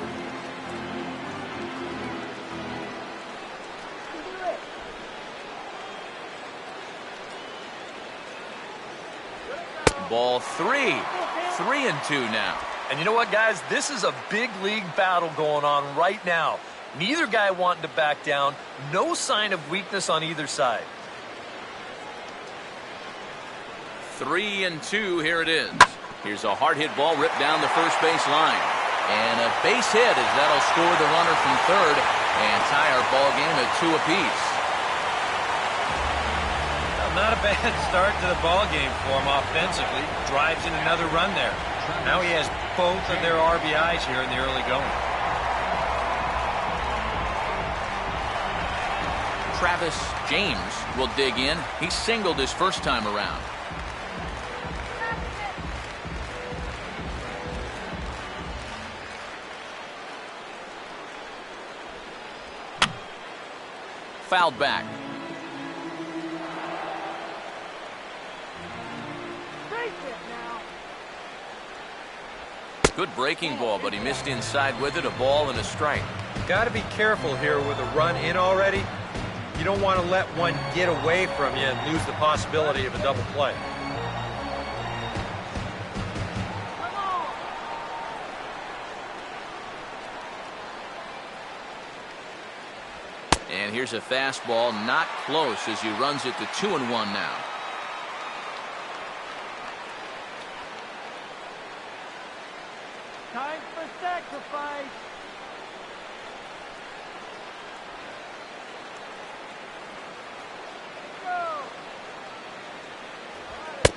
Ball 3. 3-2 now. And you know what, guys? This is a big league battle going on right now. Neither guy wanting to back down. No sign of weakness on either side. 3-2, here it is. Here's a hard hit ball ripped down the first base line. And a base hit as that'll score the runner from third and tie our ball game at 2 apiece. Not a bad start to the ball game for him offensively. Drives in another run there. Now he has both of their RBIs here in the early going. Travis James will dig in. He singled his first time around. Fouled back. Good breaking ball, but he missed inside with it. A ball and a strike. Got to be careful here with a run in already. You don't want to let one get away from you and lose the possibility of a double play. And here's a fastball, not close as he runs it to 2-1 now. Time for sacrifice.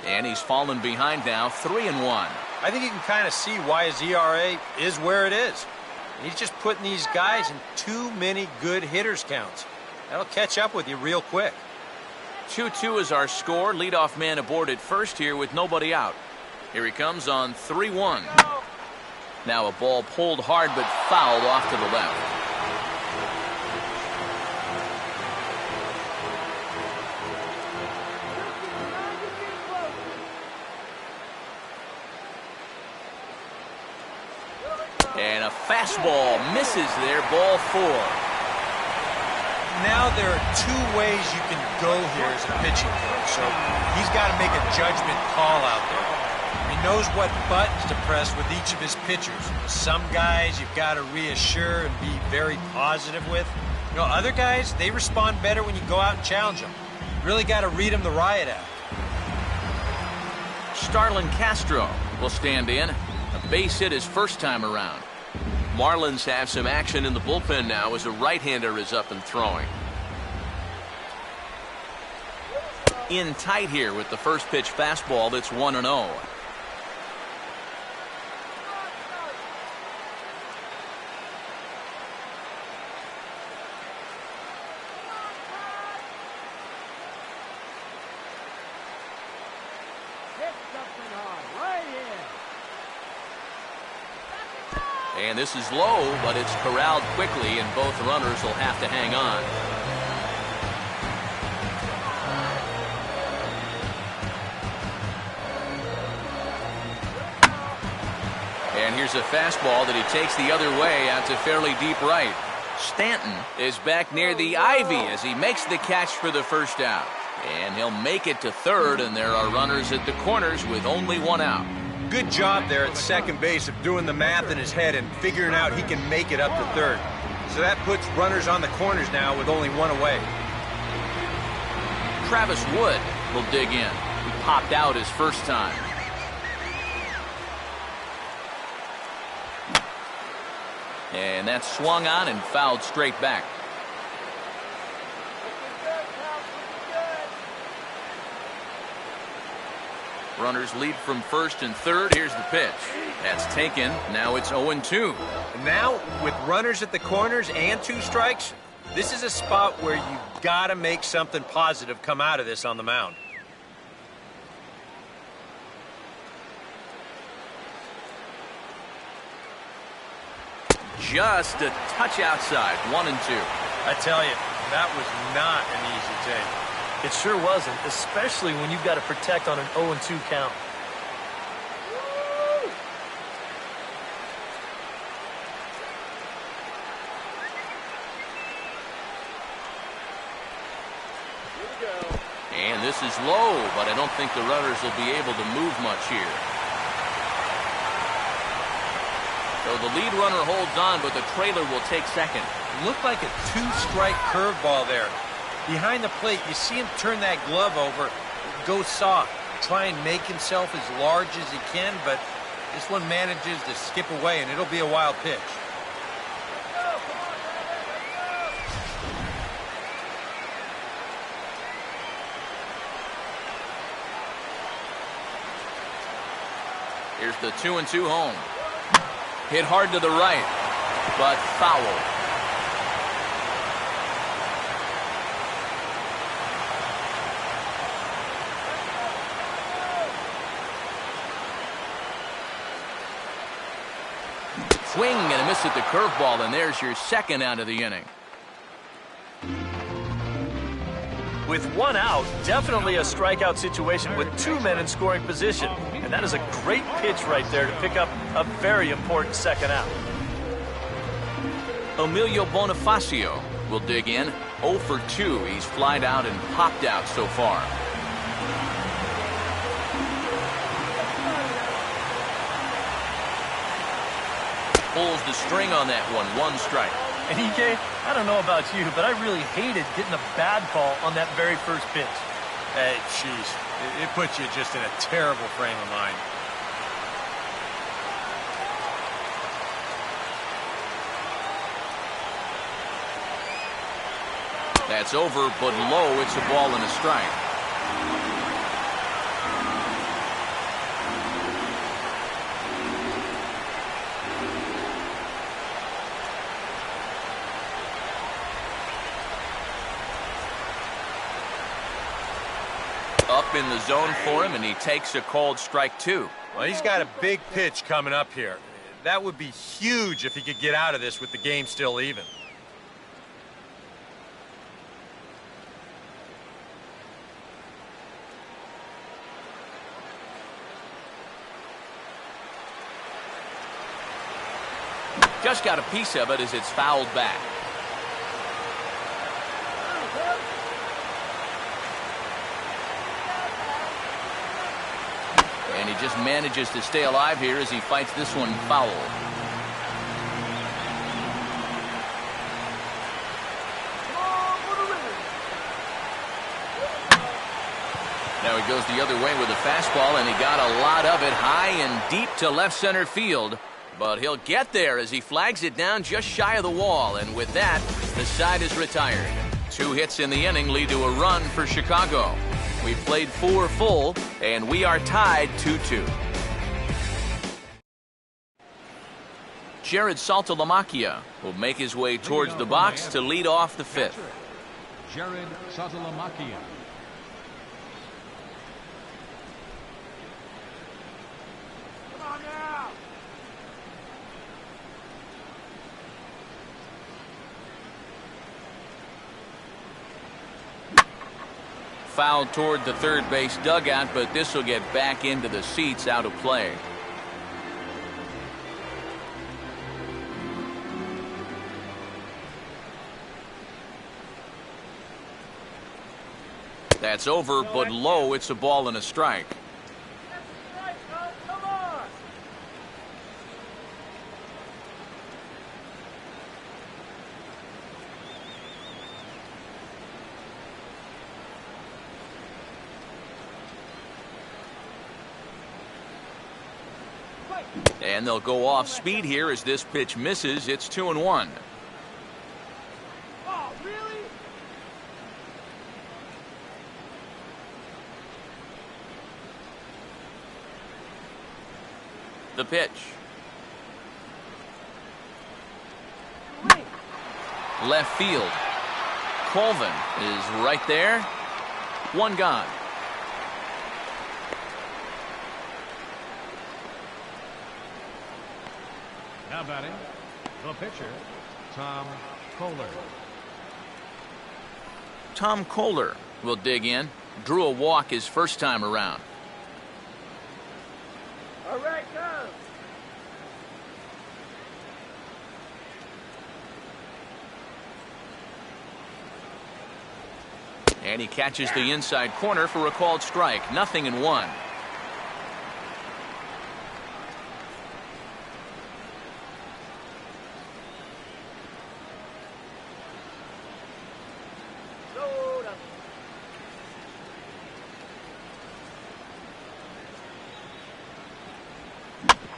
And he's fallen behind now, 3-1. I think you can kind of see why his ERA is where it is. He's just putting these guys in too many good hitters counts. That'll catch up with you real quick. 2-2 is our score. Leadoff man aboard at first here with nobody out. Here he comes on 3-1. Now a ball pulled hard but fouled off to the left. And a fastball misses there, ball 4. now there are two ways you can go here as a pitching coach. So he's got to make a judgment call out there. He knows what buttons to press with each of his pitchers. Some guys you've got to reassure and be very positive with. You know, other guys, they respond better when you go out and challenge them. You really got to read them the riot act. Starlin Castro will stand in. A base hit his first time around. Marlins have some action in the bullpen now as a right-hander is up and throwing. In tight here with the first pitch fastball that's 1-0. And this is low, but it's corralled quickly, and both runners will have to hang on. And here's a fastball that he takes the other way out to fairly deep right. Stanton is back near the ivy as he makes the catch for the first out. And he'll make it to third, and there are runners at the corners with only one out. Good job there at second base of doing the math in his head and figuring out he can make it up to third. So that puts runners on the corners now with only one away. Travis Wood will dig in. He popped out his first time. And that's swung on and fouled straight back. Runners lead from first and third. Here's the pitch. That's taken. Now it's 0-2. And now, with runners at the corners and 2 strikes, this is a spot where you've got to make something positive come out of this on the mound. Just a touch outside. 1-2. I tell you, that was not an easy take. It sure wasn't, especially when you've got to protect on an 0-2 count. And this is low, but I don't think the runners will be able to move much here. So the lead runner holds on, but the trailer will take second. Looked like a 2-strike curveball there. Behind the plate, you see him turn that glove over, go soft, try and make himself as large as he can, but this one manages to skip away, and it'll be a wild pitch. Here's the 2-2 home. Hit hard to the right, but foul. Swing and a miss at the curveball, and there's your second out of the inning. With 1 out, definitely a strikeout situation with 2 men in scoring position. And that is a great pitch right there to pick up a very important second out. Emilio Bonifacio will dig in. 0 for 2. He's flied out and popped out so far. Pulls the string on that one. 1 strike. And EK, I don't know about you, but I really hated getting a bad call on that very first pitch. Hey, jeez. It puts you just in a terrible frame of mind. That's over, but low. It's a ball and a strike. Up in the zone for him, and he takes a called strike 2. Well, he's got a big pitch coming up here. That would be huge if he could get out of this with the game still even. Just got a piece of it as it's fouled back. And he just manages to stay alive here as he fights this one foul. Now he goes the other way with a fastball, and he got a lot of it high and deep to left center field. But he'll get there as he flags it down just shy of the wall. And with that, the side is retired. 2 hits in the inning lead to a run for Chicago. We've played 4 full, and we are tied 2-2. Jared Saltalamacchia will make his way towards the box to lead off the 5th. Jared Saltalamacchia. Fouled toward the third base dugout, but this will get back into the seats, out of play. That's over, but low. It's a ball and a strike. And they'll go off speed here as this pitch misses. It's 2-1. Oh, really? The pitch. Left field. Colvin is right there. 1 gone. Now batting, the pitcher, Tom Kohler. Tom Kohler will dig in. Drew a walk his first time around. All right, go. And he catches the inside corner for a called strike. 0-1.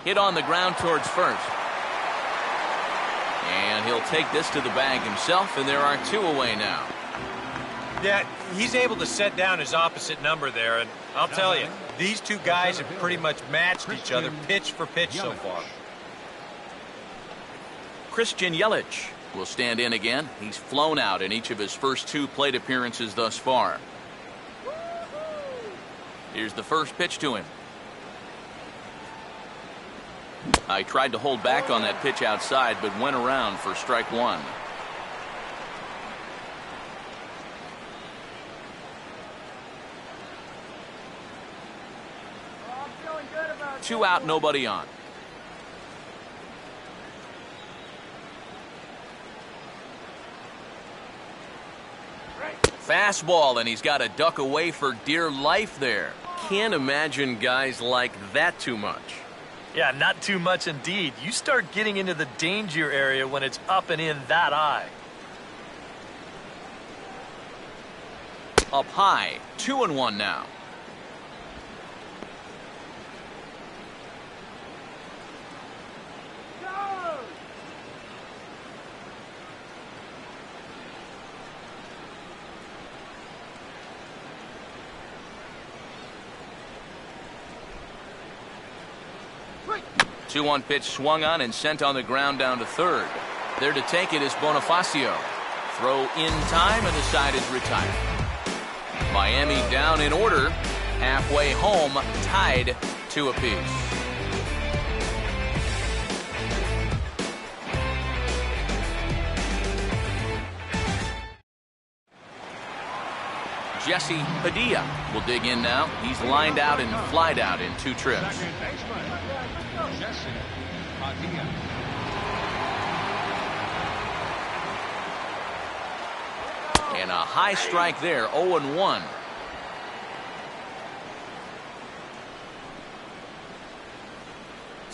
Hit on the ground towards first. And he'll take this to the bag himself, and there are 2 away now. Yeah, he's able to set down his opposite number there, and I'll tell you, these 2 guys have pretty much matched each other pitch for pitch so far. Christian Yelich will stand in again. He's flown out in each of his first 2 plate appearances thus far. Here's the first pitch to him. I tried to hold back on that pitch outside, but went around for strike 1. Oh, I'm feeling good about 2 out, nobody on. Fastball, and he's got to duck away for dear life there. Can't imagine guys like that too much. Yeah, not too much indeed. You start getting into the danger area when it's up and in that high. Up high, 2-1 now. go. 2-1 pitch swung on and sent on the ground down to third. There to take it is Bonifacio. Throw in time, and the side is retired. Miami down in order. Halfway home, tied 2 apiece. Jesse Padilla will dig in now. He's lined out and flied out in 2 trips. Second baseman, Jesse Padilla. And a high strike there, 0-1.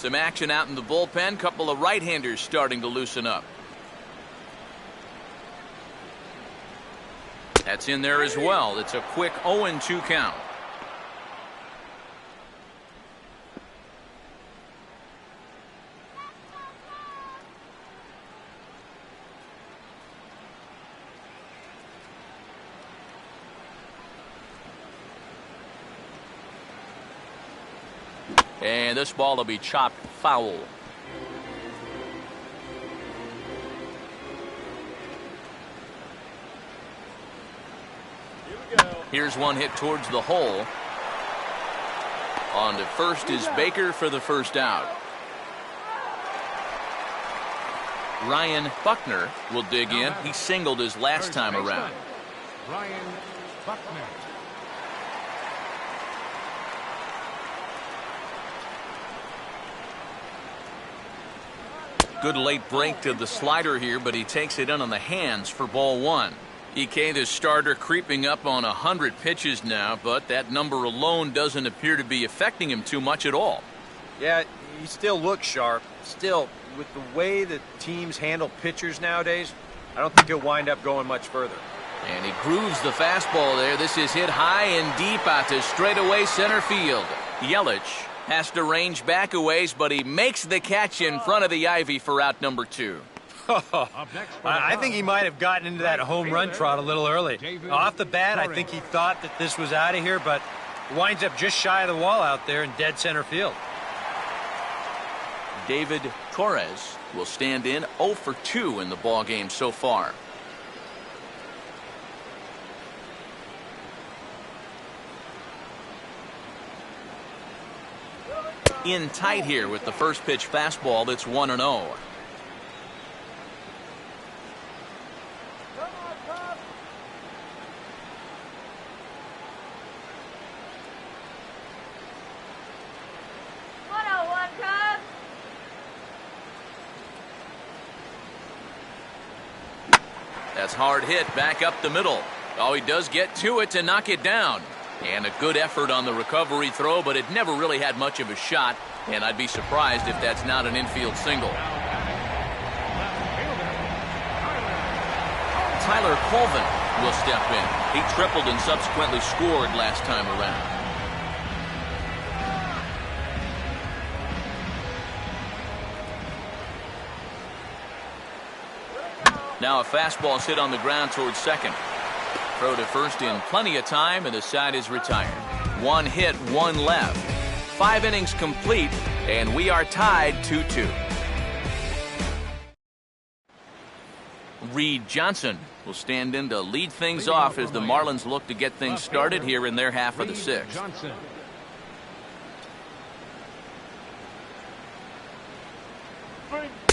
Some action out in the bullpen. Couple of right-handers starting to loosen up. That's in there as well. It's a quick 0-2 count. And this ball will be chopped foul. Here's one hit towards the hole. On to first is Baker for the first out. Ryan Buckner will dig in. He singled his last time around. Ryan Buckner. Good late break to the slider here, but he takes it in on the hands for ball one. EK, the starter, creeping up on 100 pitches now, but that number alone doesn't appear to be affecting him too much at all. Yeah, he still looks sharp. Still, with the way that teams handle pitchers nowadays, I don't think he'll wind up going much further. And he grooves the fastball there. This is hit high and deep out to straightaway center field. Yelich has to range back a ways, but he makes the catch in front of the ivy for out number 2. I think he might have gotten into that home run trot a little early. Off the bat, I think he thought that this was out of here, but winds up just shy of the wall out there in dead center field. David Torres will stand in 0 for 2 in the ball game so far. In tight here with the first pitch fastball that's 1-0. That's hard hit back up the middle. Oh, he does get to it to knock it down. And a good effort on the recovery throw, but it never really had much of a shot, and I'd be surprised if that's not an infield single. Tyler Colvin will step in. He tripled and subsequently scored last time around. Now a fastball hit on the ground towards second. Throw to first in plenty of time, and the side is retired. 1 hit, 1 left. 5 innings complete, and we are tied 2-2. Reed Johnson will stand in to lead things off as the Marlins look to get things started here in their half of the 6th.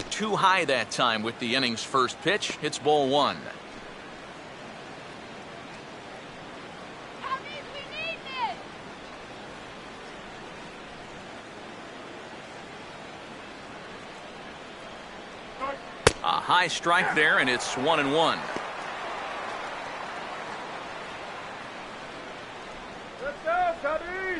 Too high that time with the inning's first pitch. It's ball 1. A high strike there, and it's 1-1. Let's go, Cubbies!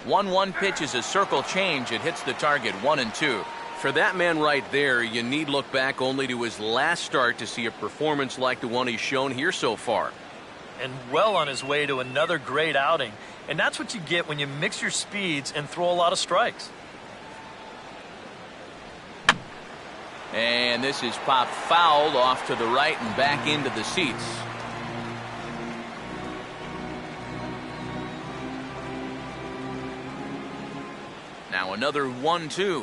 One pitch is a circle change. It hits the target 1-2. For that man right there, you need look back only to his last start to see a performance like the one he's shown here so far. And well on his way to another great outing. And that's what you get when you mix your speeds and throw a lot of strikes. And this is popped fouled off to the right and back into the seats. Now another 1-2.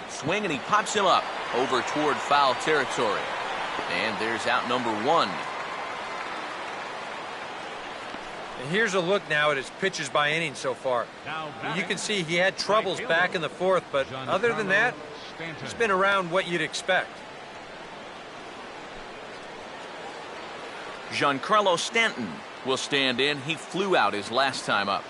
Swing, and he pops him up over toward foul territory. And there's out number 1. And here's a look now at his pitches by inning so far. You can see he had troubles back in the 4th, but other than that, he's been around what you'd expect. Giancarlo Stanton will stand in. He flew out his last time up.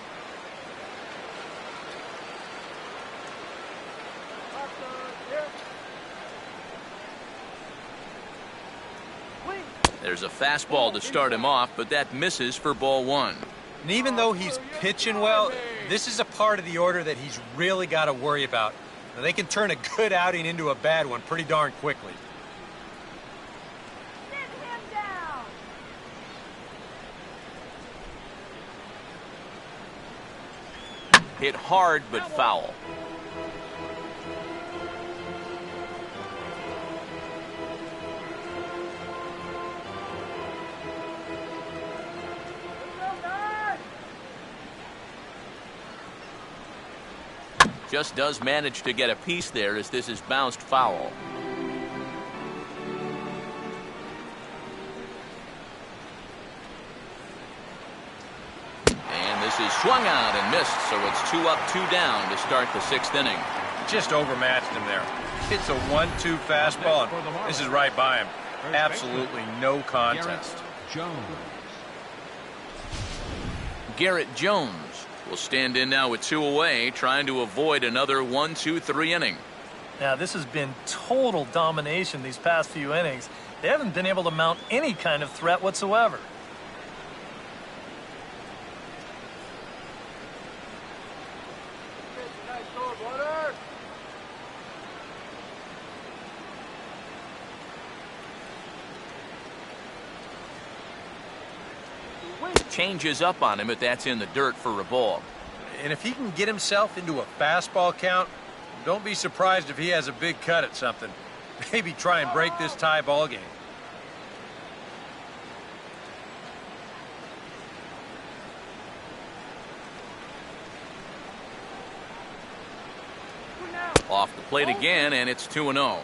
There's a fastball to start him off, but that misses for ball one. And even though he's pitching well, this is a part of the order that he's really got to worry about. Now, they can turn a good outing into a bad one pretty darn quickly. Sit him down. Hit hard, but foul. Just does manage to get a piece there as this is bounced foul. And this is swung out and missed, so it's 2 up, 2 down to start the 6th inning. Just overmatched him there. Hits a 1-2 fastball, and this is right by him. Absolutely no contest. Garrett Jones will stand in now with 2 away, trying to avoid another 1-2-3 inning. Now, this has been total domination these past few innings. They haven't been able to mount any kind of threat whatsoever. Changes up on him, but that's in the dirt for a ball. And if he can get himself into a fastball count, don't be surprised if he has a big cut at something. Maybe try and break this tie ball game. Off the plate again, and it's 2-0.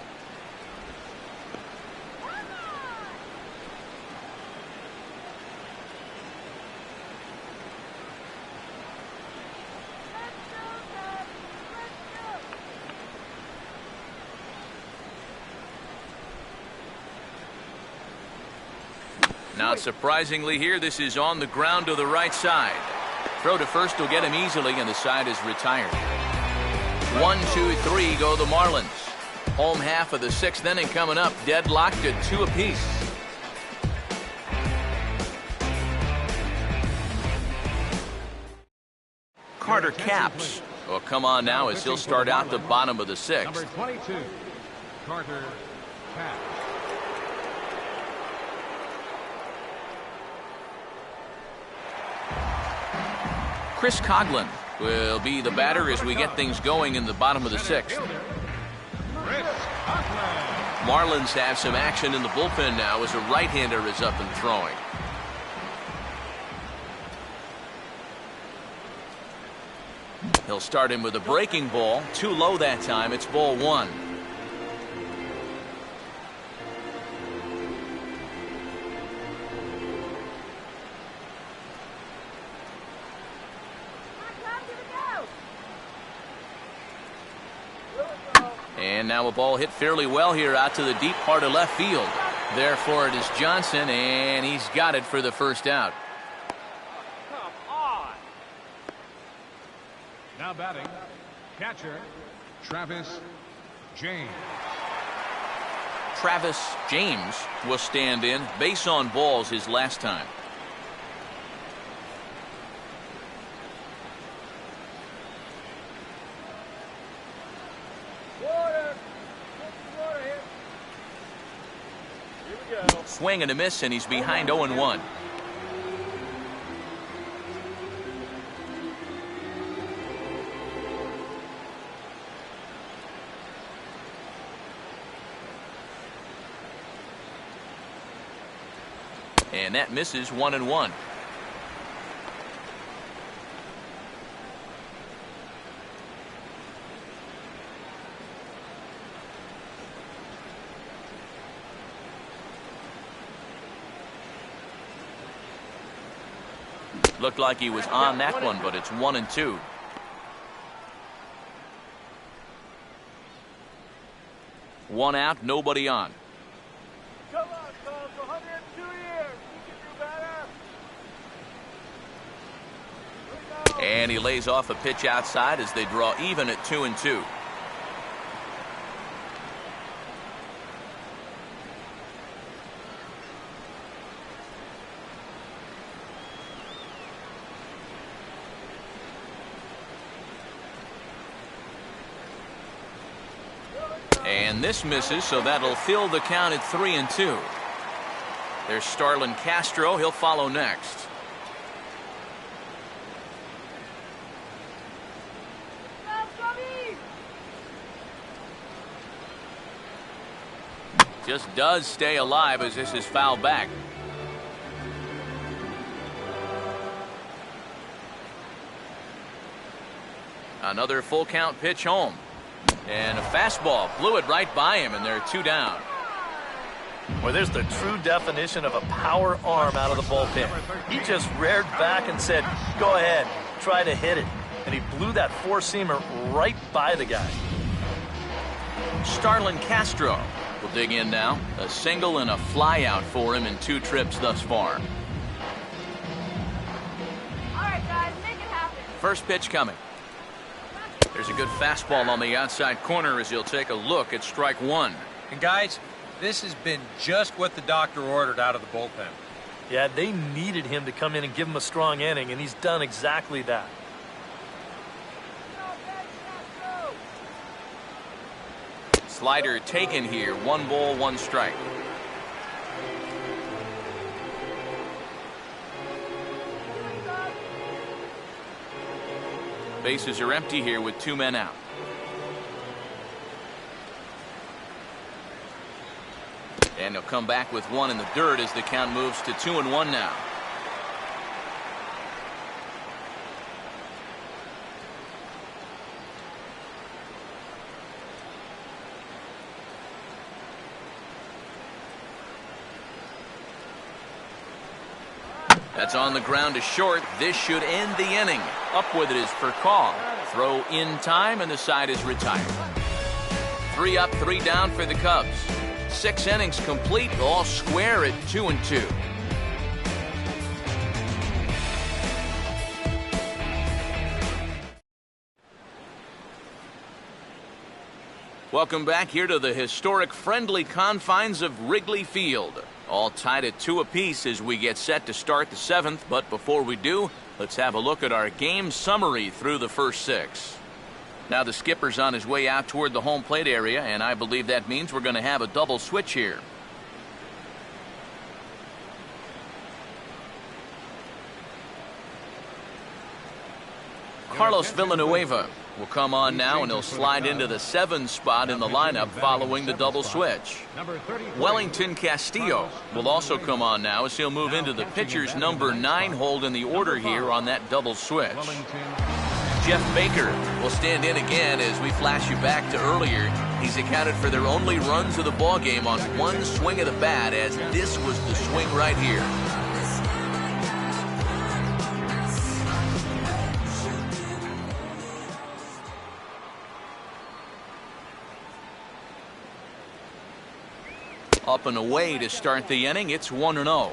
Not surprisingly here, this is on the ground to the right side. Throw to first will get him easily, and the side is retired. 1-2-3 go the Marlins. Home half of the 6th inning coming up, deadlocked at 2 apiece. Carter Capps will come on now as he'll start out the bottom of the 6th. Number 22, Carter Capps. Chris Coughlin will be the batter as we get things going in the bottom of the 6th. Marlins have some action in the bullpen now as a right-hander is up and throwing. He'll start him with a breaking ball. Too low that time. It's ball 1. And now a ball hit fairly well here out to the deep part of left field. Therefore it is Johnson, and he's got it for the first out. Come on. Now batting, catcher, Travis James. Travis James will stand in. Base on balls his last time. Swing and a miss, and he's behind 0-1. And that misses 1-1. Looked like he was on that one, but it's 1-2. One out, nobody on. Come on, Cubs. 102 years. You can do better. And he lays off a pitch outside as they draw even at 2-2. And this misses, so that'll fill the count at 3-2. There's Starlin Castro. He'll follow next. Just does stay alive as this is fouled back. Another full count pitch home. And a fastball blew it right by him, and they're 2 down. Well, there's the true definition of a power arm out of the bullpen. He just reared back and said, go ahead, try to hit it. And he blew that four-seamer right by the guy. Starlin Castro will dig in now. A single and a fly out for him in 2 trips thus far. All right, guys, make it happen. First pitch coming. There's a good fastball on the outside corner as he'll take a look at strike 1. And guys, this has been just what the doctor ordered out of the bullpen. Yeah, they needed him to come in and give him a strong inning, and he's done exactly that. Slider taken here. 1 ball, 1 strike. Bases are empty here with 2 men out. And he'll come back with 1 in the dirt as the count moves to 2-1 now. That's on the ground to short. This should end the inning. Up with it is for call. Throw in time, and the side is retired. 3 up, 3 down for the Cubs. 6 innings complete, all square at 2-2. Welcome back here to the historic friendly confines of Wrigley Field. All tied at 2 apiece as we get set to start the 7th. But before we do, let's have a look at our game summary through the first 6. Now the skipper's on his way out toward the home plate area, and I believe that means we're going to have a double switch here. Carlos Villanueva will come on now, and he'll slide into the 7 spot in the lineup following the double switch. Wellington Castillo will also come on now as he'll move into the pitcher's number 9 hold in the order here on that double switch. Jeff Baker will stand in again as we flash you back to earlier. He's accounted for their only runs of the ball game on 1 swing of the bat, as this was the swing right here. Up and away to start the inning. It's 1-0.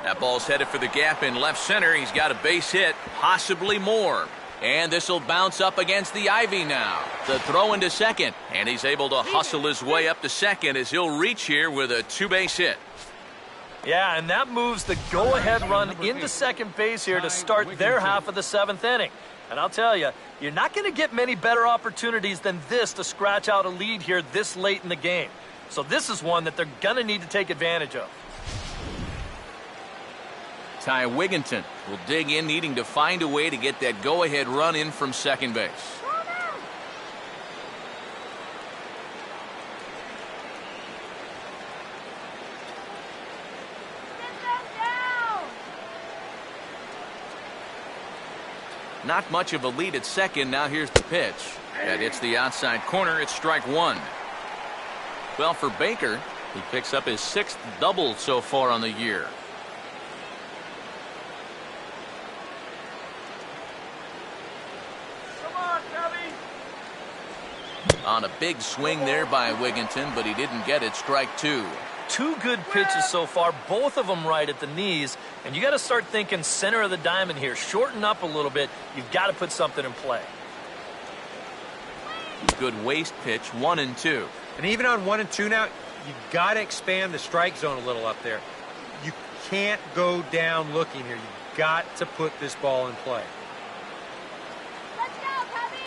That ball's headed for the gap in left center. He's got a base hit, possibly more. And this will bounce up against the ivy now. The throw into second, and he's able to hustle his way up to second as he'll reach here with a 2-base hit. Yeah, and that moves the go-ahead run into second base here to start their half of the 7th inning. And I'll tell you, you're not going to get many better opportunities than this to scratch out a lead here this late in the game. So this is one that they're going to need to take advantage of. Ty Wigginton will dig in, needing to find a way to get that go-ahead run in from second base. Not much of a lead at second. Now here's the pitch. That hits the outside corner. It's strike 1. Well, for Baker, he picks up his 6th double so far on the year. On a big swing there by Wigginton, but he didn't get it. Strike 2. 2 good pitches so far, both of them right at the knees. And you got to start thinking center of the diamond here. Shorten up a little bit. You've got to put something in play. Good waste pitch, 1-2. And even on 1-2 now, you've got to expand the strike zone a little up there. You can't go down looking here. You've got to put this ball in play. Let's go, Cubby!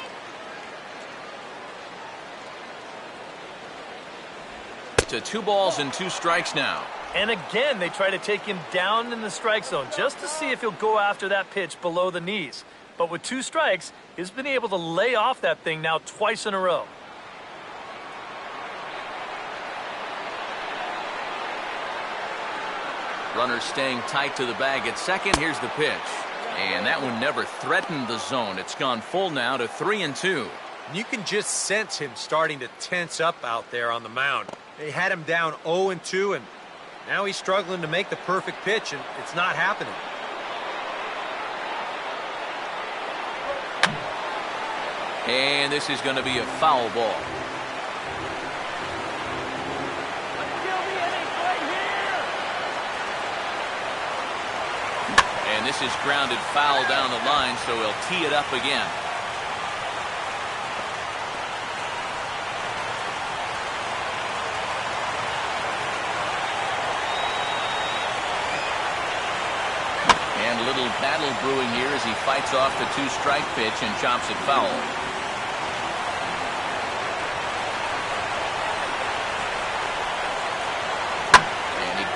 To 2 balls and 2 strikes now. And again, they try to take him down in the strike zone just to see if he'll go after that pitch below the knees. But with 2 strikes, he's been able to lay off that thing now twice in a row. Runner staying tight to the bag at second. Here's the pitch. And that one never threatened the zone. It's gone full now to 3-2. You can just sense him starting to tense up out there on the mound. They had him down 0-2, and now he's struggling to make the perfect pitch, and it's not happening. And this is going to be a foul ball. And this is grounded foul down the line, so he'll tee it up again. And a little battle brewing here as he fights off the 2-strike pitch and chops it foul.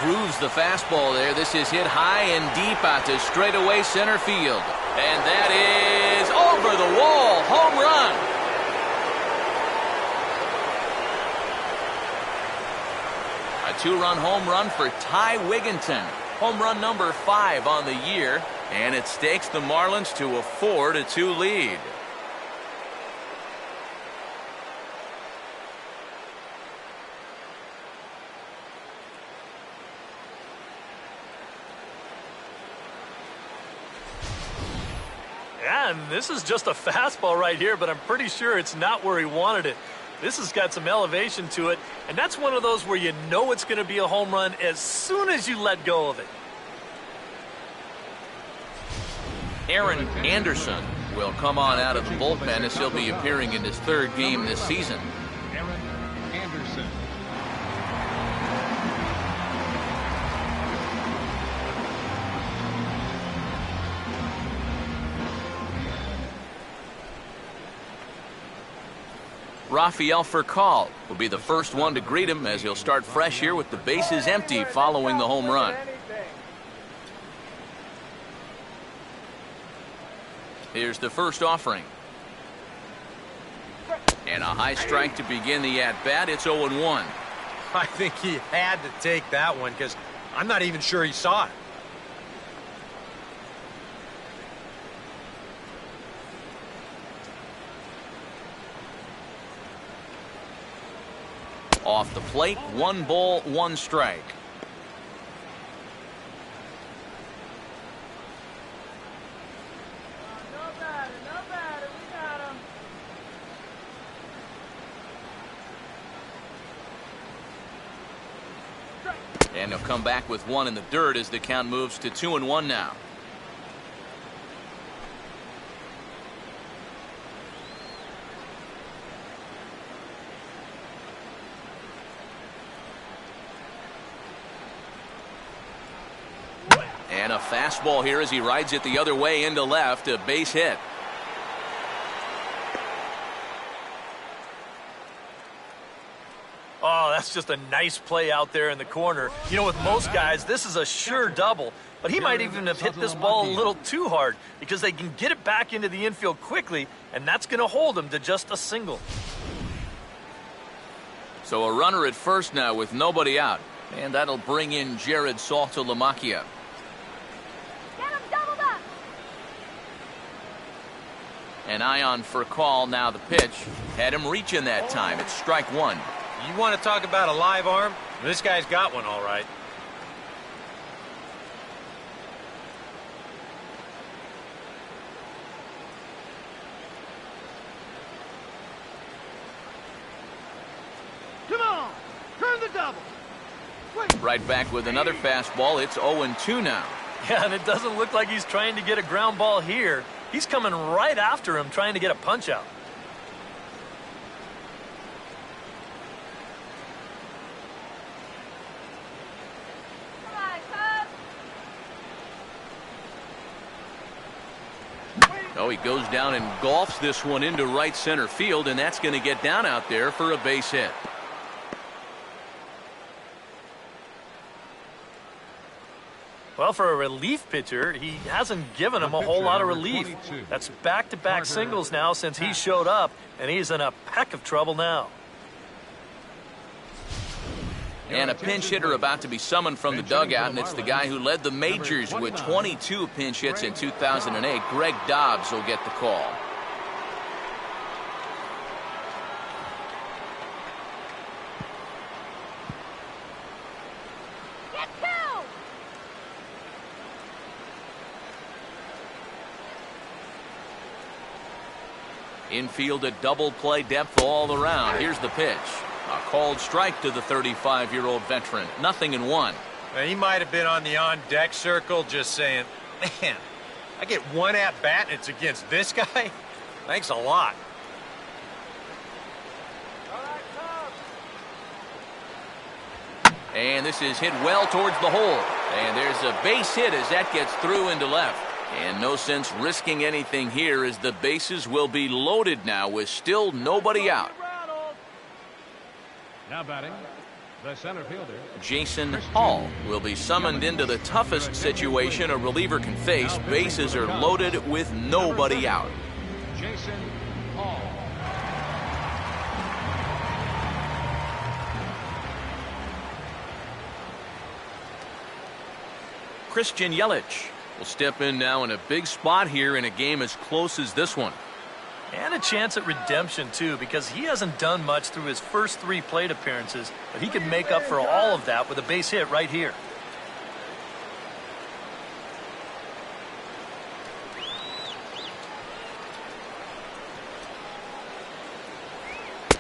Grooves the fastball there. This is hit high and deep out to straightaway center field. And that is over the wall. Home run. A 2-run home run for Ty Wigginton. Home run number 5 on the year. And it stakes the Marlins to a 4-2 lead. And this is just a fastball right here, but I'm pretty sure it's not where he wanted it. This has got some elevation to it, and that's one of those where you know it's going to be a home run as soon as you let go of it. Aaron Anderson will come on out of the bullpen as he'll be appearing in his 3rd game this season. Aaron Anderson. Rafael Furcal will be the first one to greet him as he'll start fresh here with the bases empty following the home run. Here's the first offering. And a high strike to begin the at-bat. It's 0-1. I think he had to take that one because I'm not even sure he saw it. Off the plate, 1 ball, 1 strike. No batter, we got him. And he'll come back with 1 in the dirt as the count moves to 2-1 now. And a fastball here as he rides it the other way into left, a base hit. Oh, that's just a nice play out there in the corner. You know, with most guys, this is a sure double, but he might even have hit this ball a little too hard because they can get it back into the infield quickly, and that's going to hold him to just a single. So a runner at first now with nobody out, and that'll bring in Jared Saltalamacchia. An eye on Furcal, now the pitch. Had him reaching that time. It's strike 1. You want to talk about a live arm? This guy's got one all right. Come on, turn the double. Right back with another fastball. It's 0-2 now. Yeah, and it doesn't look like he's trying to get a ground ball here. He's coming right after him, trying to get a punch out. Oh, he goes down and golfs this one into right center field, and that's going to get down out there for a base hit. Well, for a relief pitcher, he hasn't given him a whole lot of relief. That's back-to-back singles now since he showed up, and he's in a peck of trouble now. And a pinch hitter about to be summoned from the dugout, and it's the guy who led the majors with 22 pinch hits in 2008. Greg Dobbs will get the call. Get two! Infield a double play depth all around. Here's the pitch. A called strike to the 35-year-old veteran. 0-1. Now, he might have been on the on-deck circle just saying, man, I get one at-bat and it's against this guy? Thanks a lot. All right, Cubs. And this is hit well towards the hole. And there's a base hit as that gets through into left. And no sense risking anything here as the bases will be loaded now with still nobody out. Now batting, the center fielder, Jason Hall will be summoned into the toughest situation a reliever can face. Bases are loaded with nobody out. Jason Hall. Christian Yelich will step in now in a big spot here in a game as close as this one. And a chance at redemption, too, because he hasn't done much through his first 3 plate appearances, but he can make up for all of that with a base hit right here.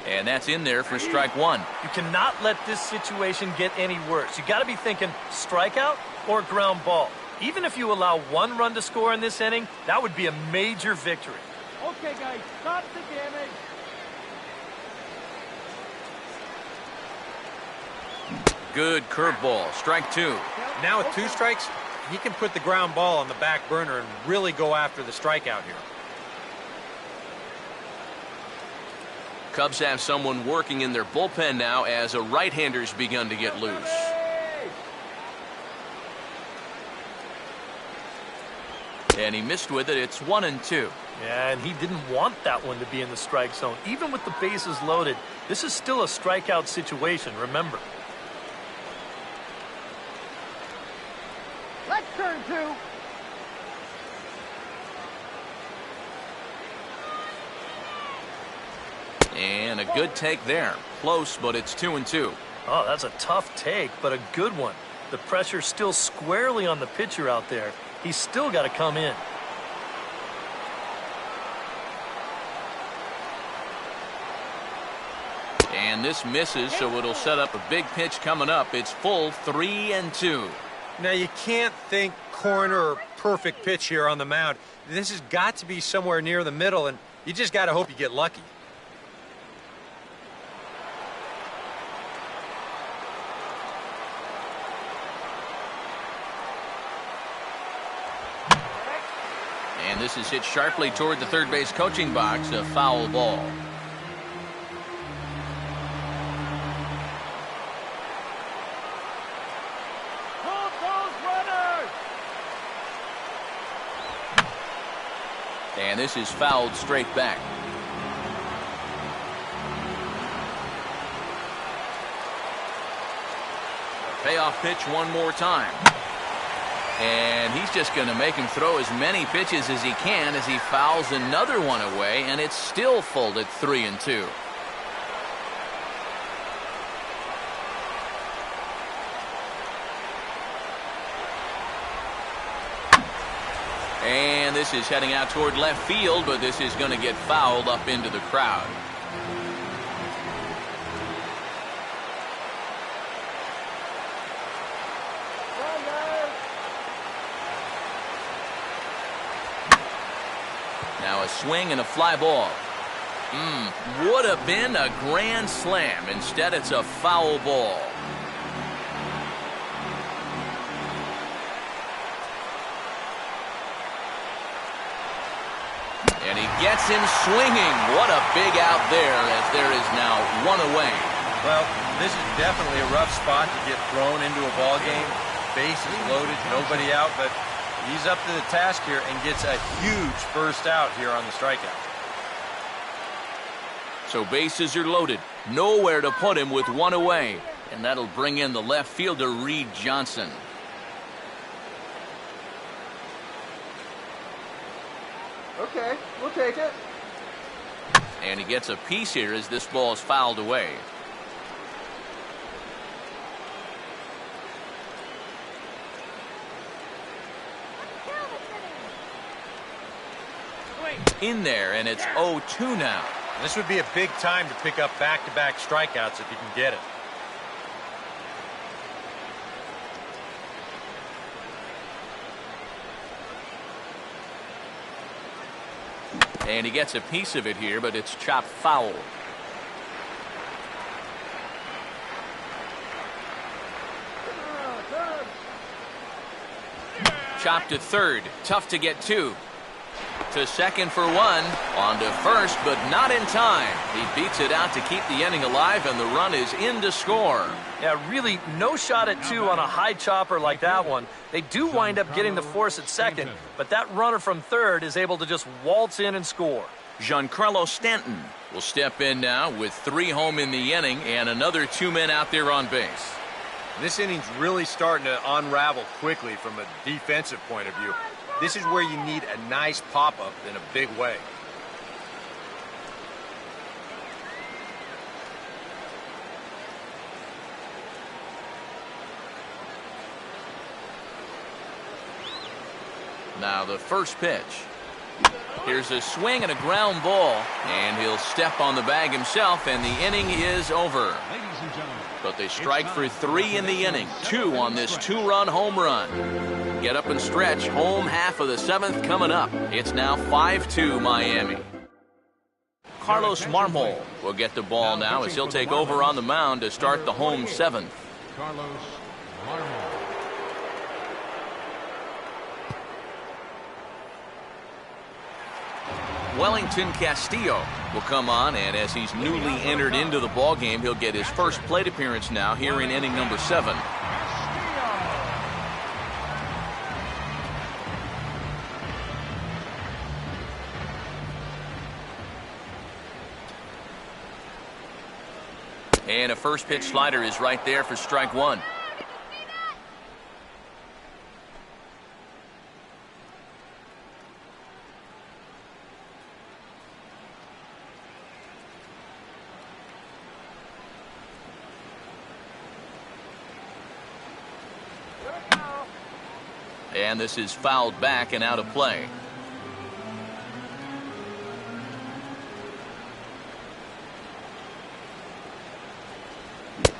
And that's in there for strike 1. You cannot let this situation get any worse. You got to be thinking strikeout or ground ball. Even if you allow 1 run to score in this inning, that would be a major victory. Okay, guys, stop the damage. Good curveball. Strike 2. Now with 2 strikes, he can put the ground ball on the back burner and really go after the strikeout here. Cubs have someone working in their bullpen now as a right-hander's begun to get loose. And he missed with it. It's 1-2. Yeah, and he didn't want that one to be in the strike zone. Even with the bases loaded, this is still a strikeout situation, remember. Let's turn 2. And a good take there. Close, but it's 2-2. Oh, that's a tough take, but a good one. The pressure's still squarely on the pitcher out there. He's still got to come in. And this misses, so it'll set up a big pitch coming up. It's full 3-2. Now, you can't think corner or perfect pitch here on the mound. This has got to be somewhere near the middle, and you just got to hope you get lucky. And this is hit sharply toward the third base coaching box, a foul ball. Pull those runners. And this is fouled straight back. Payoff pitch one more time. And he's just going to make him throw as many pitches as he can as he fouls another one away, and it's still full at 3-2. And this is heading out toward left field, but this is going to get fouled up into the crowd. Now a swing and a fly ball. Would have been a grand slam. Instead, it's a foul ball. gets him swinging. What a big out there, as there is now one away. Well, this is definitely a rough spot to get thrown into a ball game. Bases loaded, nobody out, but he's up to the task here and gets a huge first out here on the strikeout. So bases are loaded. Nowhere to put him with one away. And that'll bring in the left fielder, Reed Johnson. Okay, we'll take it. And he gets a piece here as this ball is fouled away. In there, and it's 0-2 now. This would be a big time to pick up back-to-back strikeouts if you can get it. And he gets a piece of it here, but it's chopped foul. Chopped to third. Tough to get to. To second for one. On to first, but not in time. He beats it out to keep the inning alive, and the run is in to score. Yeah, really no shot at two on a high chopper like that one. They do wind up getting the force at second, but that runner from third is able to just waltz in and score. Giancarlo Stanton will step in now with 3 home in the inning and another 2 men out there on base. This inning's really starting to unravel quickly from a defensive point of view. This is where you need a nice pop-up in a big way. Now the first pitch. Here's a swing and a ground ball, and he'll step on the bag himself, and the inning is over. But they strike for 3 in the inning, 2 on this 2-run home run. Get up and stretch. Home half of the 7th coming up. It's now 5-2 Miami. Carlos Marmol will get the ball now as he'll take over on the mound to start the home 7th. Carlos Marmol. Wellington Castillo will come on, and as he's newly entered into the ball game, he'll get his first plate appearance now here in inning number 7. And a first pitch slider is right there for strike 1. And this is fouled back and out of play.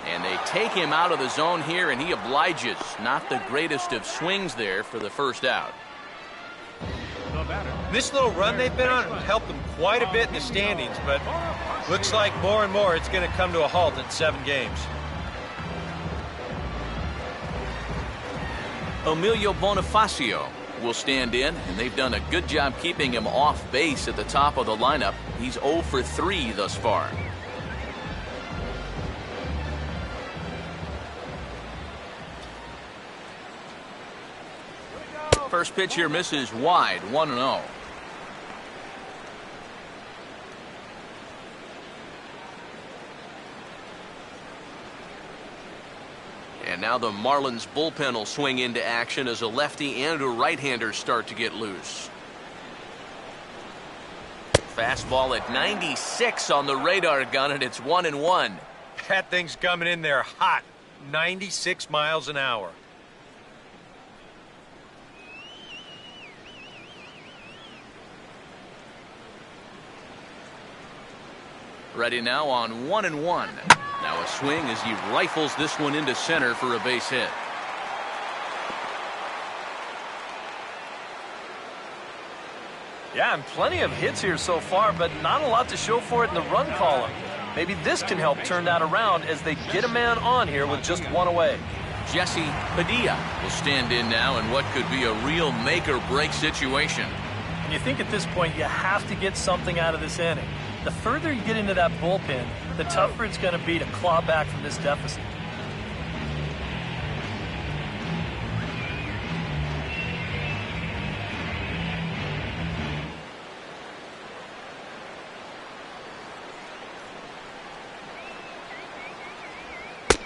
And they take him out of the zone here, and he obliges. Not the greatest of swings there for the first out. This little run they've been on helped them quite a bit in the standings, but looks like more and more it's going to come to a halt in 7 games. Emilio Bonifacio will stand in, and they've done a good job keeping him off base at the top of the lineup. He's 0 for 3 thus far. First pitch here misses wide, 1-0. And now the Marlins bullpen will swing into action as a lefty and a right-hander start to get loose. Fastball at 96 on the radar gun, and it's 1-1. That thing's coming in there hot, 96 miles an hour. Ready now on 1-1. Now a swing as he rifles this one into center for a base hit. Yeah, and plenty of hits here so far, but not a lot to show for it in the run column. Maybe this can help turn that around as they get a man on here with just 1 away. Jesse Padilla will stand in now in what could be a real make-or-break situation. And you think at this point you have to get something out of this inning. The further you get into that bullpen, the tougher it's going to be to claw back from this deficit.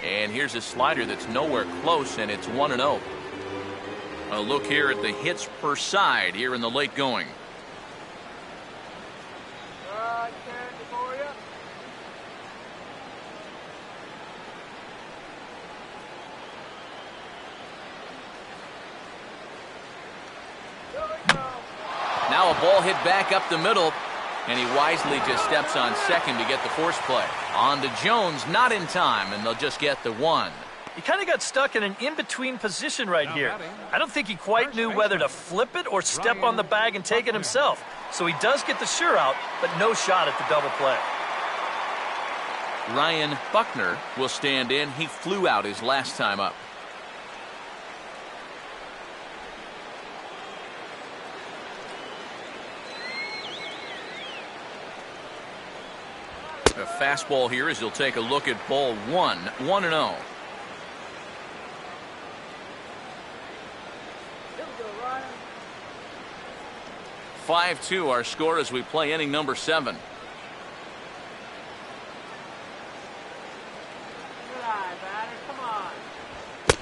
And here's a slider that's nowhere close, and it's 1-0. A look here at the hits per side here in the late going. For you. Here we go. Now a ball hit back up the middle, and he wisely just steps on second to get the force play. On to Jones, not in time, and they'll just get the one. He kind of got stuck in an in-between position right here. I don't think he quite knew whether to flip it or step on the bag and take it himself. So he does get the sure out, but no shot at the double play. Ryan Buckner will stand in. He flew out his last time up. A fastball here as he'll take a look at ball one. 1-0. 5-2 our score as we play inning number 7. Good eye, batter. Come on.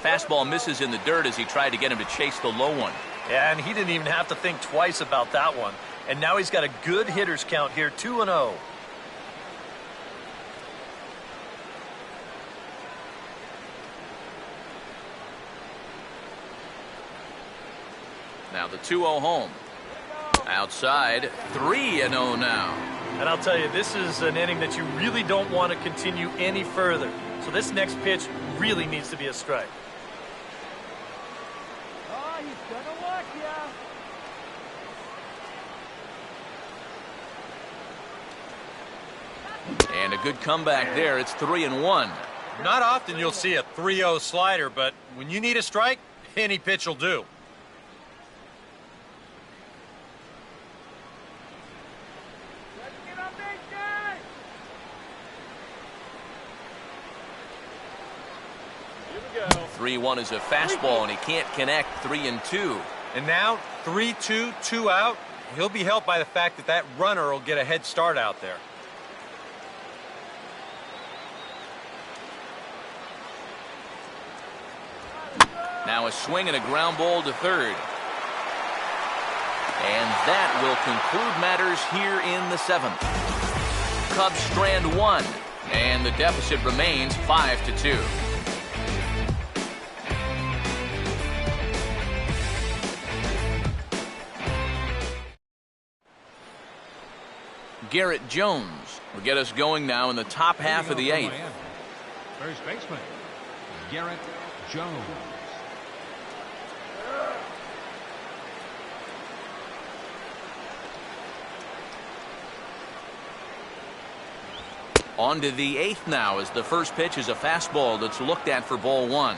Fastball misses in the dirt as he tried to get him to chase the low one. Yeah, and he didn't even have to think twice about that one. And now he's got a good hitters count here, 2-0. Now the 2-0 home. Outside, 3-0 now. And I'll tell you, this is an inning that you really don't want to continue any further. So this next pitch really needs to be a strike. Oh, he's gonna work ya. And a good comeback there. It's 3-1. Not often you'll see a 3-0 slider, but when you need a strike, any pitch will do. Let's get a big guy. Here we go. 3-1 is a fastball, and he can't connect. 3-2. And now 3-2, 2 out. He'll be helped by the fact that that runner will get a head start out there. Now a swing and a ground ball to third. And that will conclude matters here in the 7th. Cubs strand 1, and the deficit remains 5-2. Garrett Jones will get us going now in the top half of the 8th. First baseman, Garrett Jones. On to the 8th now as the first pitch is a fastball that's looked at for ball 1.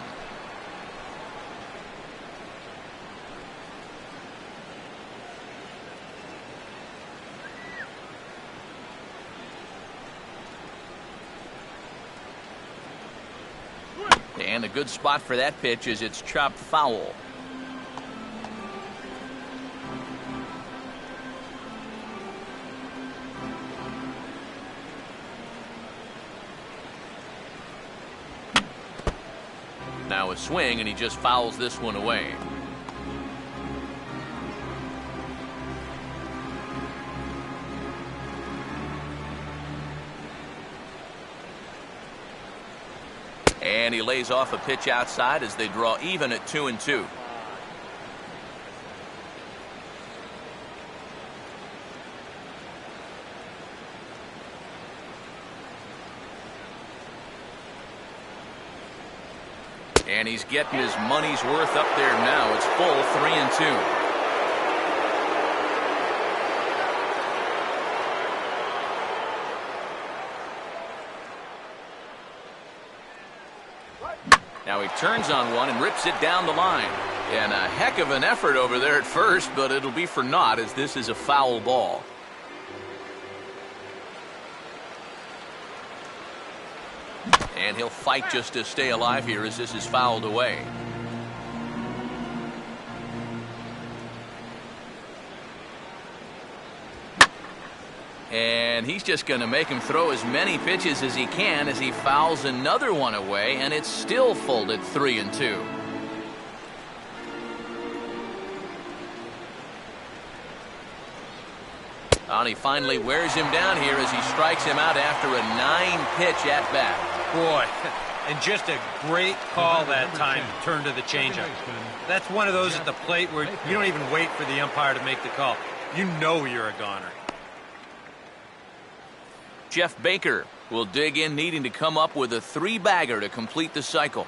And a good spot for that pitch is it's chopped foul. Now a swing, and he just fouls this one away. And he lays off a pitch outside as they draw even at 2-2. And he's getting his money's worth up there now. It's full 3-2. Now he turns on one and rips it down the line. And a heck of an effort over there at first, but it'll be for naught as this is a foul ball. And he'll fight just to stay alive here as this is fouled away. And he's just going to make him throw as many pitches as he can as he fouls another one away, and it's still folded 3-2. And he finally wears him down here as he strikes him out after a 9-pitch at-bat. Boy, and just a great call that time to turn to the changeup. That's one of those at the plate where you don't even wait for the umpire to make the call. You know you're a goner. Jeff Baker will dig in, needing to come up with a 3-bagger to complete the cycle.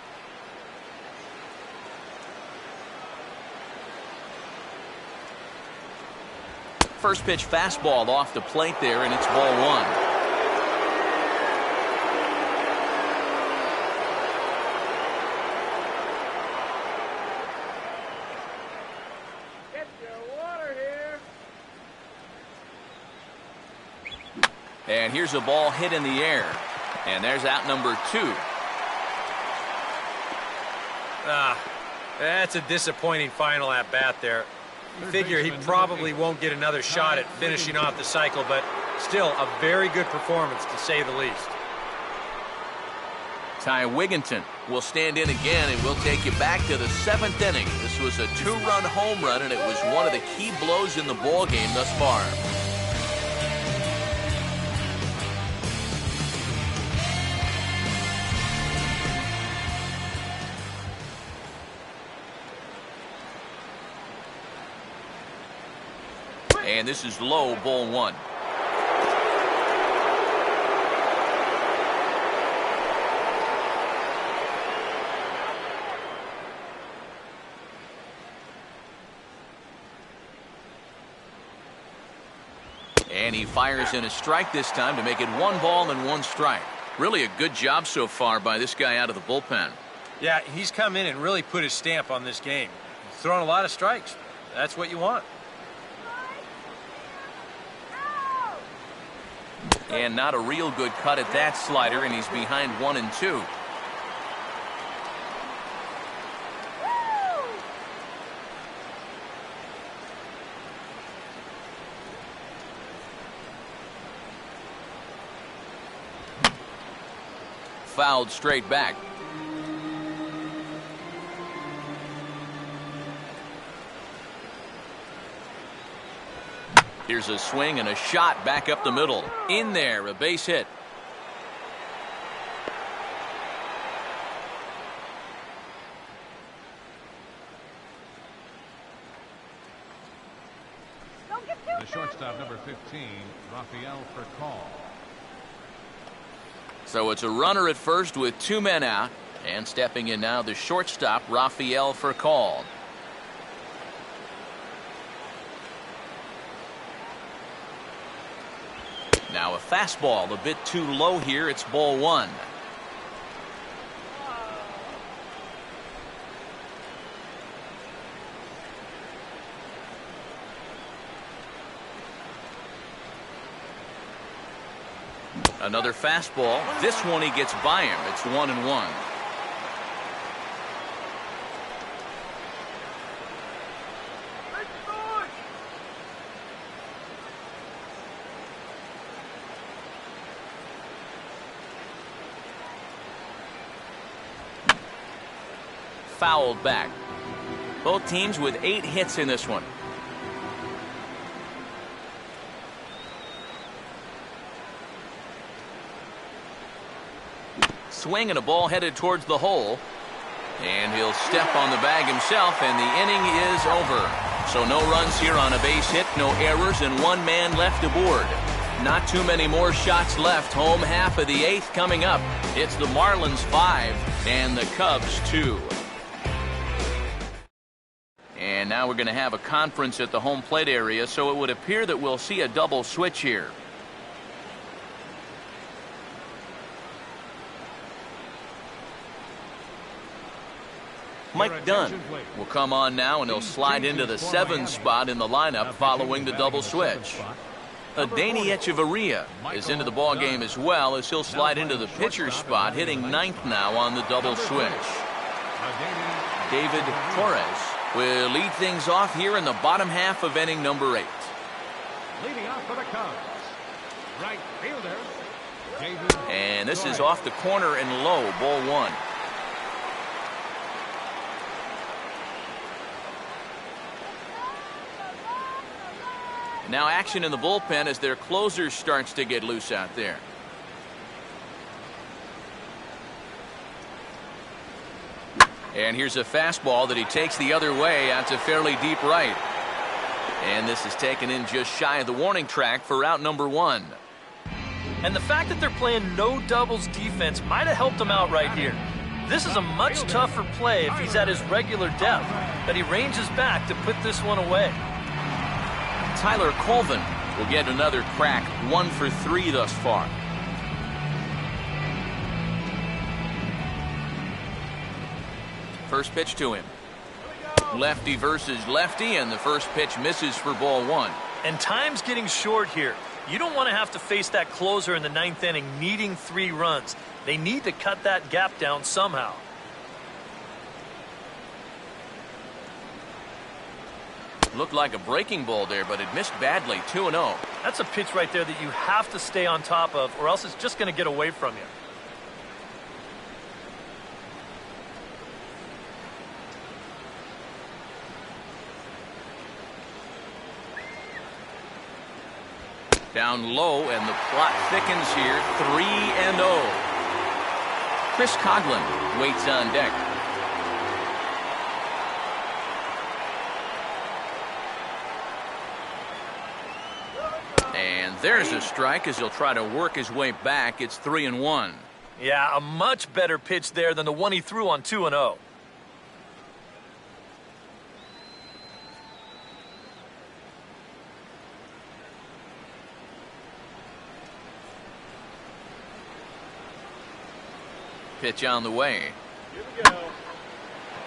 First pitch fastball off the plate there, and it's ball 1. Get your water here. And here's a ball hit in the air. And there's out number 2. That's a disappointing final at bat there. You figure he probably won't get another shot at finishing off the cycle, but still a very good performance to say the least. Ty Wigginton will stand in again, and we'll take you back to the 7th inning. This was a 2-run home run, and it was one of the key blows in the ball game thus far. And this is low, ball 1. And he fires in a strike this time to make it 1 ball and 1 strike. Really a good job so far by this guy out of the bullpen. Yeah, he's come in and really put his stamp on this game. He's thrown a lot of strikes. That's what you want. And not a real good cut at that slider, and he's behind 1-2. Fouled straight back. Here's a swing and a shot back up the middle. In there, a base hit. The shortstop, number 15, Rafael for call. So it's a runner at first with 2 men out. And stepping in now, the shortstop, Rafael for call. Now a fastball a bit too low here. It's ball 1. Another fastball. This one he gets by him. It's 1-1. Fouled back. Both teams with 8 hits in this one. Swing and a ball headed towards the hole. And he'll step on the bag himself, and the inning is over. So no runs here on a base hit, no errors, and 1 man left aboard. Not too many more shots left. Home half of the 8th coming up. It's the Marlins 5 and the Cubs 2. And now we're going to have a conference at the home plate area, so it would appear that we'll see a double switch here. Mike Dunn will come on now, and he'll slide into the 7 spot in the lineup following the double switch. Danny Echeverria is into the ball game as well, as he'll slide into the pitcher spot, hitting 9th now on the double switch. David Torres will lead things off here in the bottom half of inning number 8. Leading off for the Cubs, right fielder, and this is off the corner and low, ball 1. Now action in the bullpen as their closer starts to get loose out there. And here's a fastball that he takes the other way out to fairly deep right. And this is taken in just shy of the warning track for out number 1. And the fact that they're playing no doubles defense might have helped him out right here. This is a much tougher play if he's at his regular depth, but he ranges back to put this one away. Tyler Colvin will get another crack, 1 for 3 thus far. First pitch to him. Lefty versus lefty, and the first pitch misses for ball 1. And time's getting short here. You don't want to have to face that closer in the 9th inning needing 3 runs. They need to cut that gap down somehow. Looked like a breaking ball there, but it missed badly. 2-0. That's a pitch right there that you have to stay on top of, or else it's just going to get away from you. Down low, and the plot thickens here. 3-0. Chris Coghlan waits on deck. And there's a strike as he'll try to work his way back. It's 3-1. Yeah, a much better pitch there than the one he threw on 2-0. Pitch on the way. Here we go.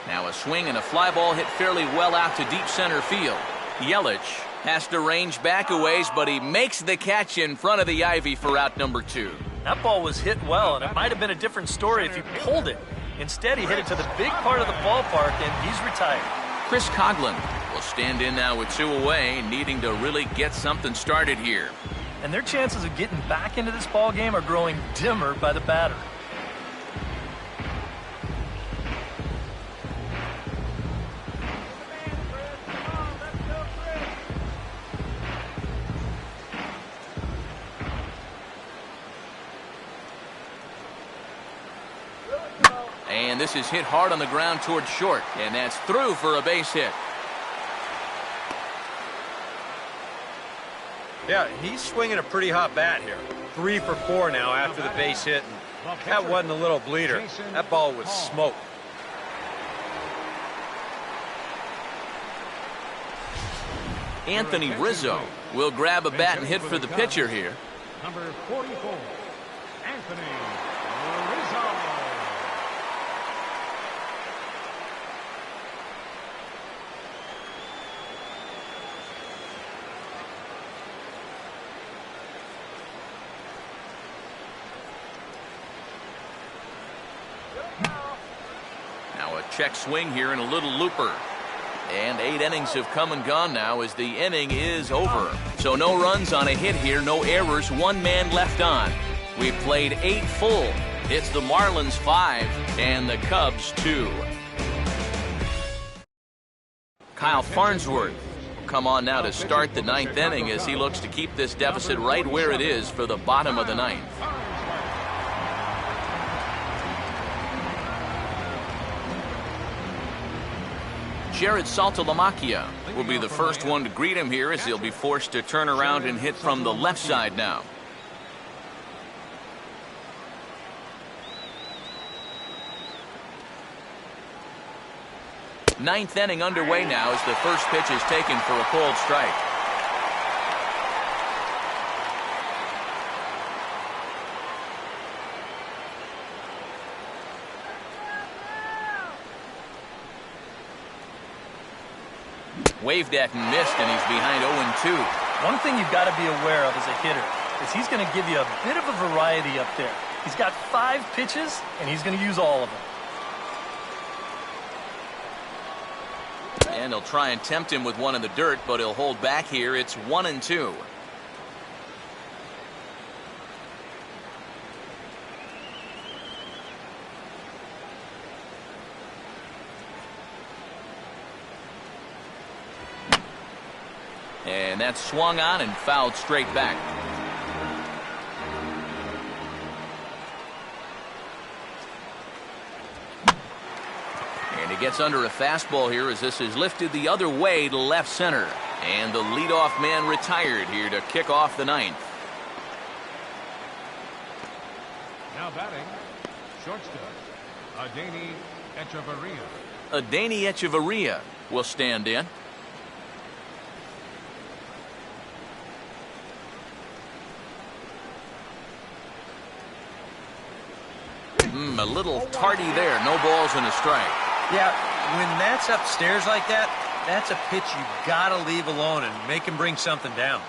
Now a swing and a fly ball hit fairly well out to deep center field. Yelich has to range back a ways, but he makes the catch in front of the ivy for out number 2. That ball was hit well, and it might have been a different story if he pulled it. Instead, he hit it to the big part of the ballpark, and he's retired. Chris Coghlan will stand in now with 2 away, needing to really get something started here. And their chances of getting back into this ball game are growing dimmer by the batter. And this is hit hard on the ground towards short, and that's through for a base hit. Yeah, he's swinging a pretty hot bat here. 3 for 4 now after the base hit. And that wasn't a little bleeder. That ball was smoked. Anthony Rizzo will grab a bat and hit for the pitcher here. Number 44, Anthony Rizzo. Now a check swing here and a little looper. And 8 innings have come and gone now as the inning is over. So no runs on a hit here, no errors, 1 man left on. We've played 8 full. It's the Marlins 5 and the Cubs 2. Kyle Farnsworth will come on now to start the 9th inning as he looks to keep this deficit right where it is for the bottom of the 9th. Jared Saltalamacchia will be the first one to greet him here as he'll be forced to turn around and hit from the left side now. Ninth inning underway now as the first pitch is taken for a cold strike. Waved at and missed, and he's behind 0-2. One thing you've got to be aware of as a hitter is he's going to give you a bit of a variety up there. He's got 5 pitches, and he's going to use all of them. And he'll try and tempt him with one in the dirt, but he'll hold back here. It's 1-2. And that's swung on and fouled straight back. And he gets under a fastball here as this is lifted the other way to left center. And the leadoff man retired here to kick off the 9th. Now batting, shortstop, Echeverria. Echeverria will stand in. A little tardy there. No balls and a strike. Yeah, when that's upstairs like that, that's a pitch you got to leave alone and make him bring something down.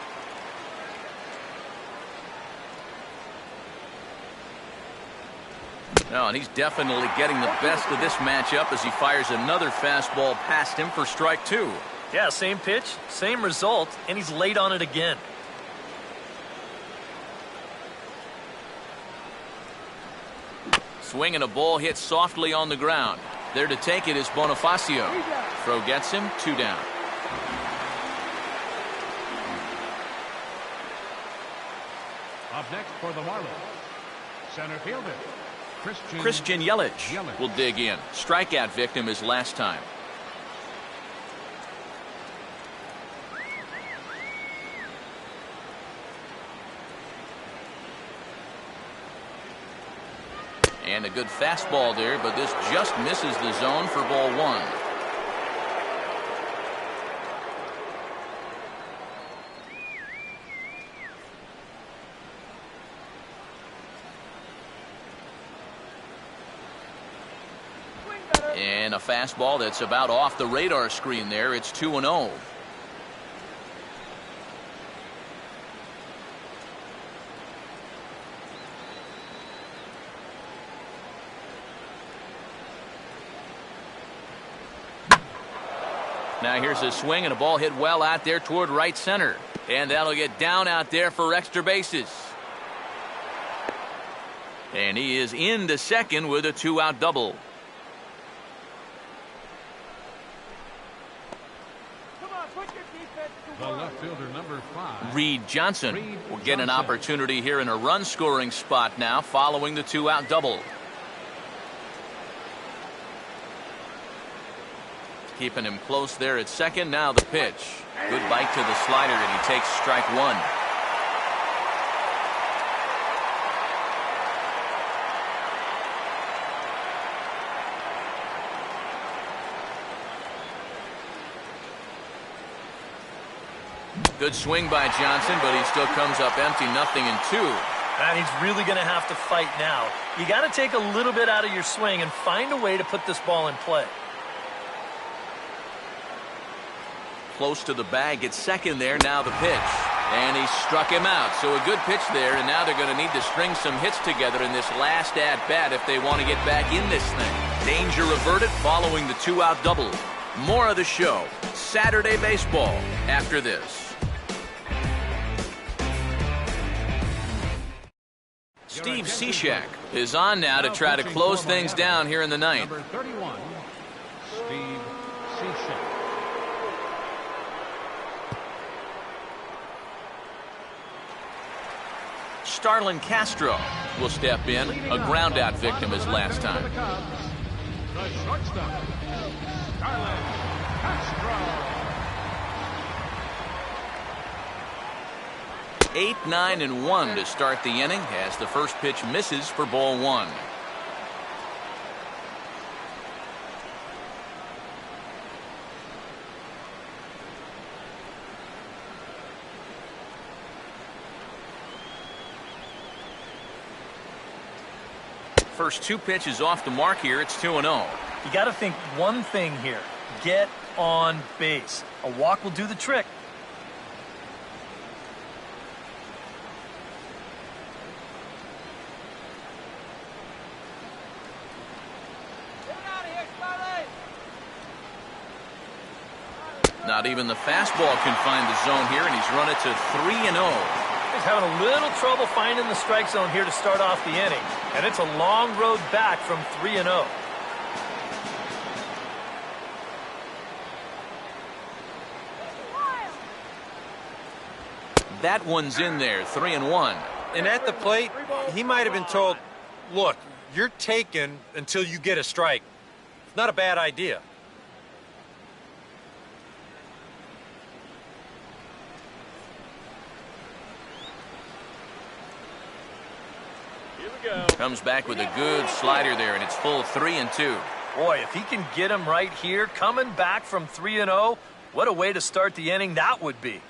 No, and he's definitely getting the best of this matchup as he fires another fastball past him for strike 2. Yeah, same pitch, same result, and he's late on it again. Swing and a ball hit softly on the ground. There to take it is Bonifacio. Throw gets him, 2 down. Up next for the Marlins, center fielder, Christian Yelich will dig in. Strikeout victim his last time. And a good fastball there, but this just misses the zone for ball 1. And a fastball that's about off the radar screen there. It's 2-0. Now here's a swing and a ball hit well out there toward right center. And that'll get down out there for extra bases. And he is into second with a 2-out double. The left fielder, number 5. Reed Johnson will get an opportunity here in a run-scoring spot now following the 2-out double. Keeping him close there at second. Now the pitch. Good bite to the slider, and he takes strike 1. Good swing by Johnson, but he still comes up empty, 0-2. And he's really going to have to fight now. You got to take a little bit out of your swing and find a way to put this ball in play. Close to the bag at second there. Now the pitch. And he struck him out. So a good pitch there, and now they're going to need to string some hits together in this last at-bat if they want to get back in this thing. Danger averted following the 2-out double. More of the show, Saturday Baseball, after this. Steve Cishek is on now to try to close things down here in the 9th. Number 31, Steve Cishek. Starlin Castro will step in, a ground-out victim his last time. The shortstop, Starlin Castro. 8, 9, and 1 to start the inning as the first pitch misses for ball 1. First 2 pitches off the mark here. It's 2-0. You got to think one thing here. get on base. A walk will do the trick. Not even the fastball can find the zone here, and he's run it to 3-0. He's having a little trouble finding the strike zone here to start off the inning, and it's a long road back from 3-0. That one's in there, 3-1. And at the plate, he might have been told, look, you're taken until you get a strike. It's not a bad idea. Comes back with a good slider there, and it's full 3-2. Boy, if he can get him right here, coming back from 3-0, what a way to start the inning that would be.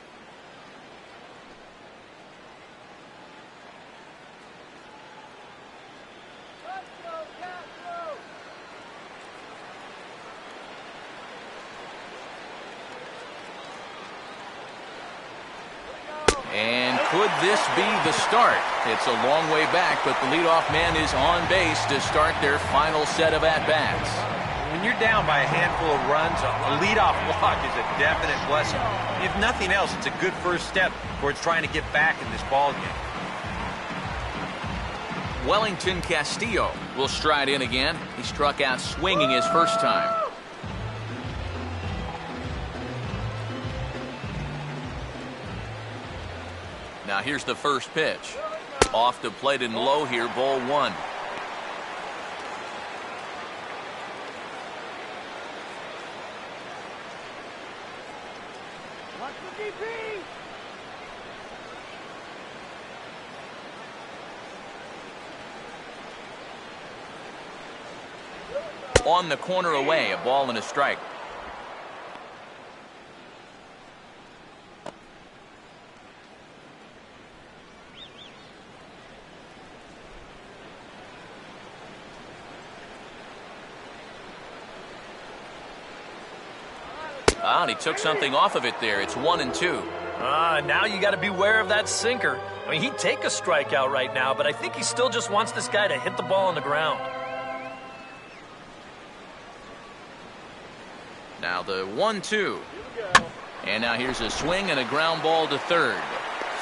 And could this be the start? It's a long way back, but the leadoff man is on base to start their final set of at-bats. When you're down by a handful of runs, a leadoff walk is a definite blessing. If nothing else, it's a good first step towards trying to get back in this ballgame. Wellington Castillo will stride in again. He struck out swinging his first time. Now here's the first pitch. Off the plate and low here, ball 1. Watch the DP. On the corner away, a ball and a strike. And he took something off of it there. It's 1-2. Now you got to beware of that sinker. I mean, he'd take a strikeout right now, but I think he still just wants this guy to hit the ball on the ground. Now the 1-2. And now here's a swing and a ground ball to third.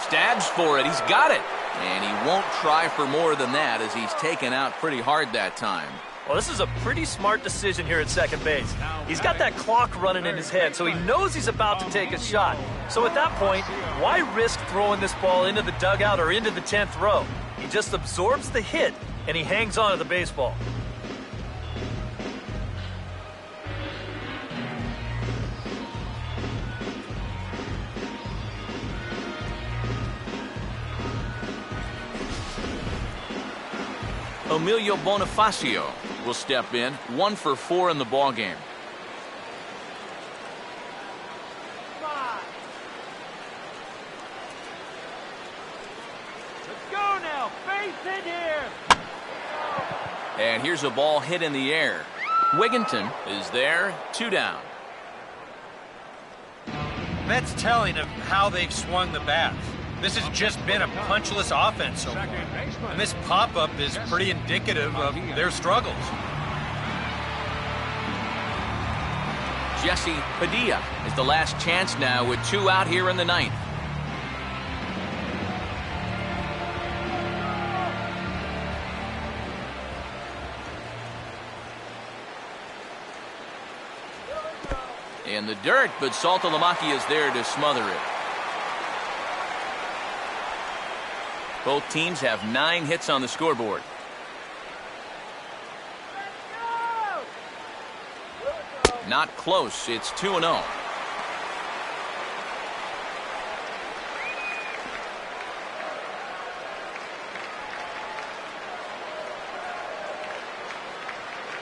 Stabs for it. He's got it. And he won't try for more than that, as he's taken out pretty hard that time. Well, this is a pretty smart decision here at second base. He's got that clock running in his head, so he knows he's about to take a shot. So at that point, why risk throwing this ball into the dugout or into the 10th row? He just absorbs the hit, and he hangs on to the baseball. Emilio Bonifacio will step in, 1 for 4 in the ballgame. Let's go now. Base hit here. And here's a ball hit in the air. Wigginton is there, 2 down. That's telling of how they've swung the bats. This has just been a punchless offense so far. And this pop-up is pretty indicative of their struggles. Jesse Padilla is the last chance now with 2 out here in the 9th. In the dirt, but Saltalamacchia is there to smother it. Both teams have 9 hits on the scoreboard. Not close. It's 2-0.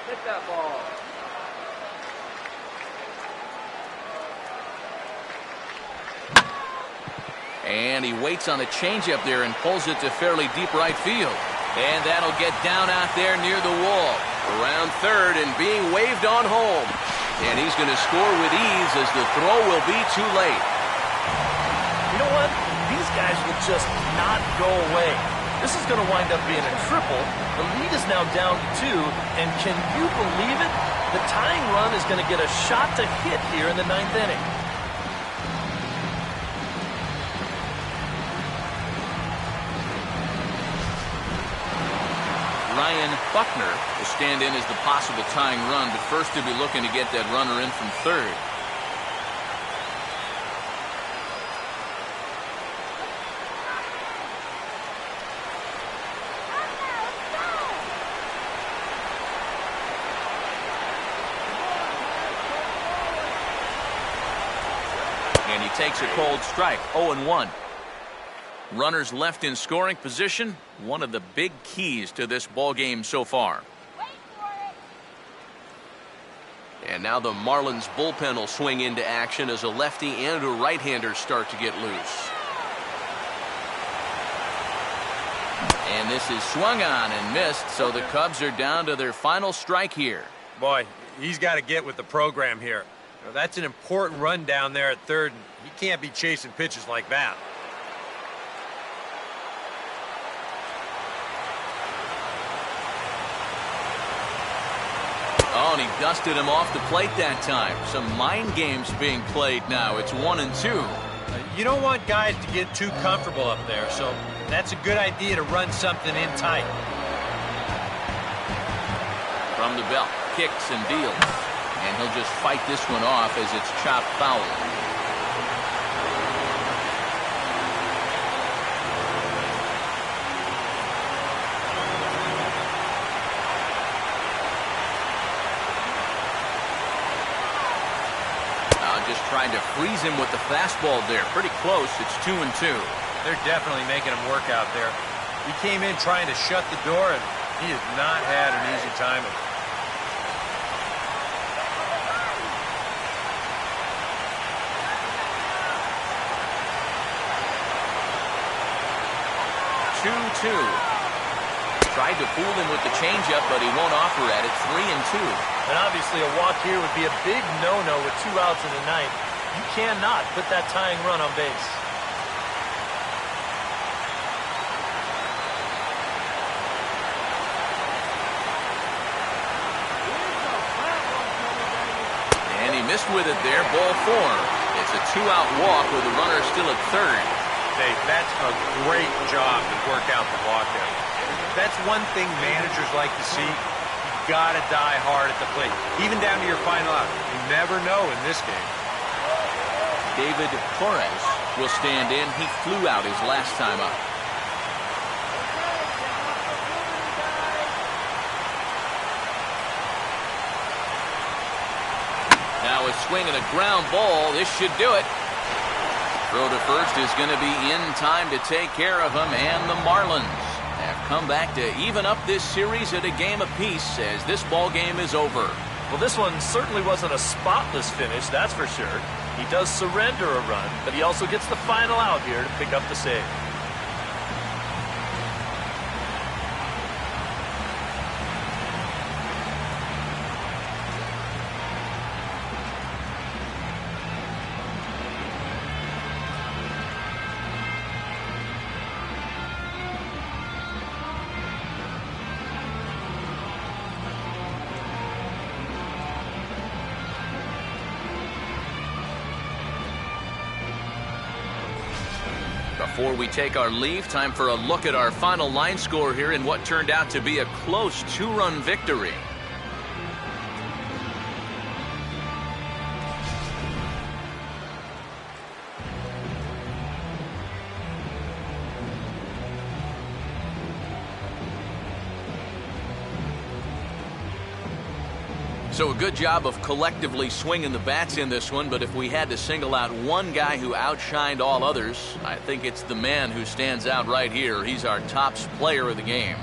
Hit that ball. And he waits on the changeup there and pulls it to fairly deep right field. And that'll get down out there near the wall. Around third and being waved on home. And he's going to score with ease as the throw will be too late. You know what? These guys will just not go away. This is going to wind up being a triple. The lead is now down to 2, and can you believe it? The tying run is going to get a shot to hit here in the 9th inning. Ryan Buckner will stand in as the possible tying run, but first he'll be looking to get that runner in from third. And he takes a cold strike, 0-1. Runners left in scoring position, one of the big keys to this ball game so far. Wait for it. And now the Marlins bullpen will swing into action as a lefty and a right-hander start to get loose. And this is swung on and missed, so the Cubs are down to their final strike here. Boy, he's got to get with the program here. You know, that's an important run down there at third, and he can't be chasing pitches like that. Oh, and he dusted him off the plate that time. Some mind games being played now. It's 1-2. You don't want guys to get too comfortable up there, so that's a good idea to run something in tight. From the belt, kicks and deals. And he'll just fight this one off as it's chopped foul. Just trying to freeze him with the fastball there. Pretty close. It's 2-2. They're definitely making him work out there. He came in trying to shut the door, and he has not had an easy time of it. 2-2. Tried to fool him with the changeup, but he won't offer at it. 3-2. And obviously a walk here would be a big no-no with 2 outs in the 9th. You cannot put that tying run on base. And he missed with it there. Ball 4. It's a 2-out walk with the runner still at third. Hey, that's a great job to work out the walk there. That's one thing managers like to see. You gotta die hard at the plate, even down to your final out. You never know in this game. David Torres will stand in. He flew out his last time up. Now a swing and a ground ball. This should do it. Throw to first is going to be in time to take care of him, and the Marlins have come back to even up this series at a game apiece as this ball game is over. Well, this one certainly wasn't a spotless finish, that's for sure. He does surrender a run, but he also gets the final out here to pick up the save. Before we take our leave, time for a look at our final line score here in what turned out to be a close 2-run victory. So a good job of collectively swinging the bats in this one, but if we had to single out one guy who outshined all others, I think it's the man who stands out right here. He's our top player of the game.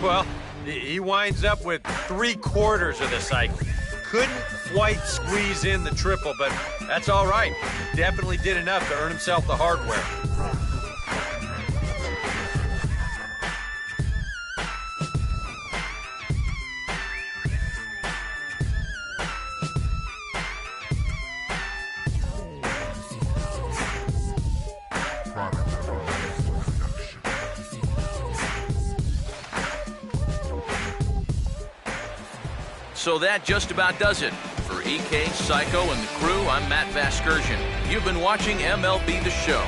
Well, he winds up with 3/4 of the cycle. Couldn't quite squeeze in the triple, but that's all right. Definitely did enough to earn himself the hardware. So that just about does it. For EK, Psycho, and the crew, I'm Matt Vasgersian. You've been watching MLB The Show.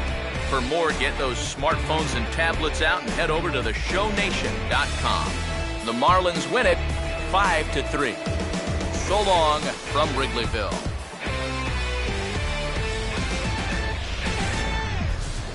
For more, get those smartphones and tablets out and head over to theshownation.com. The Marlins win it 5-3. So long from Wrigleyville.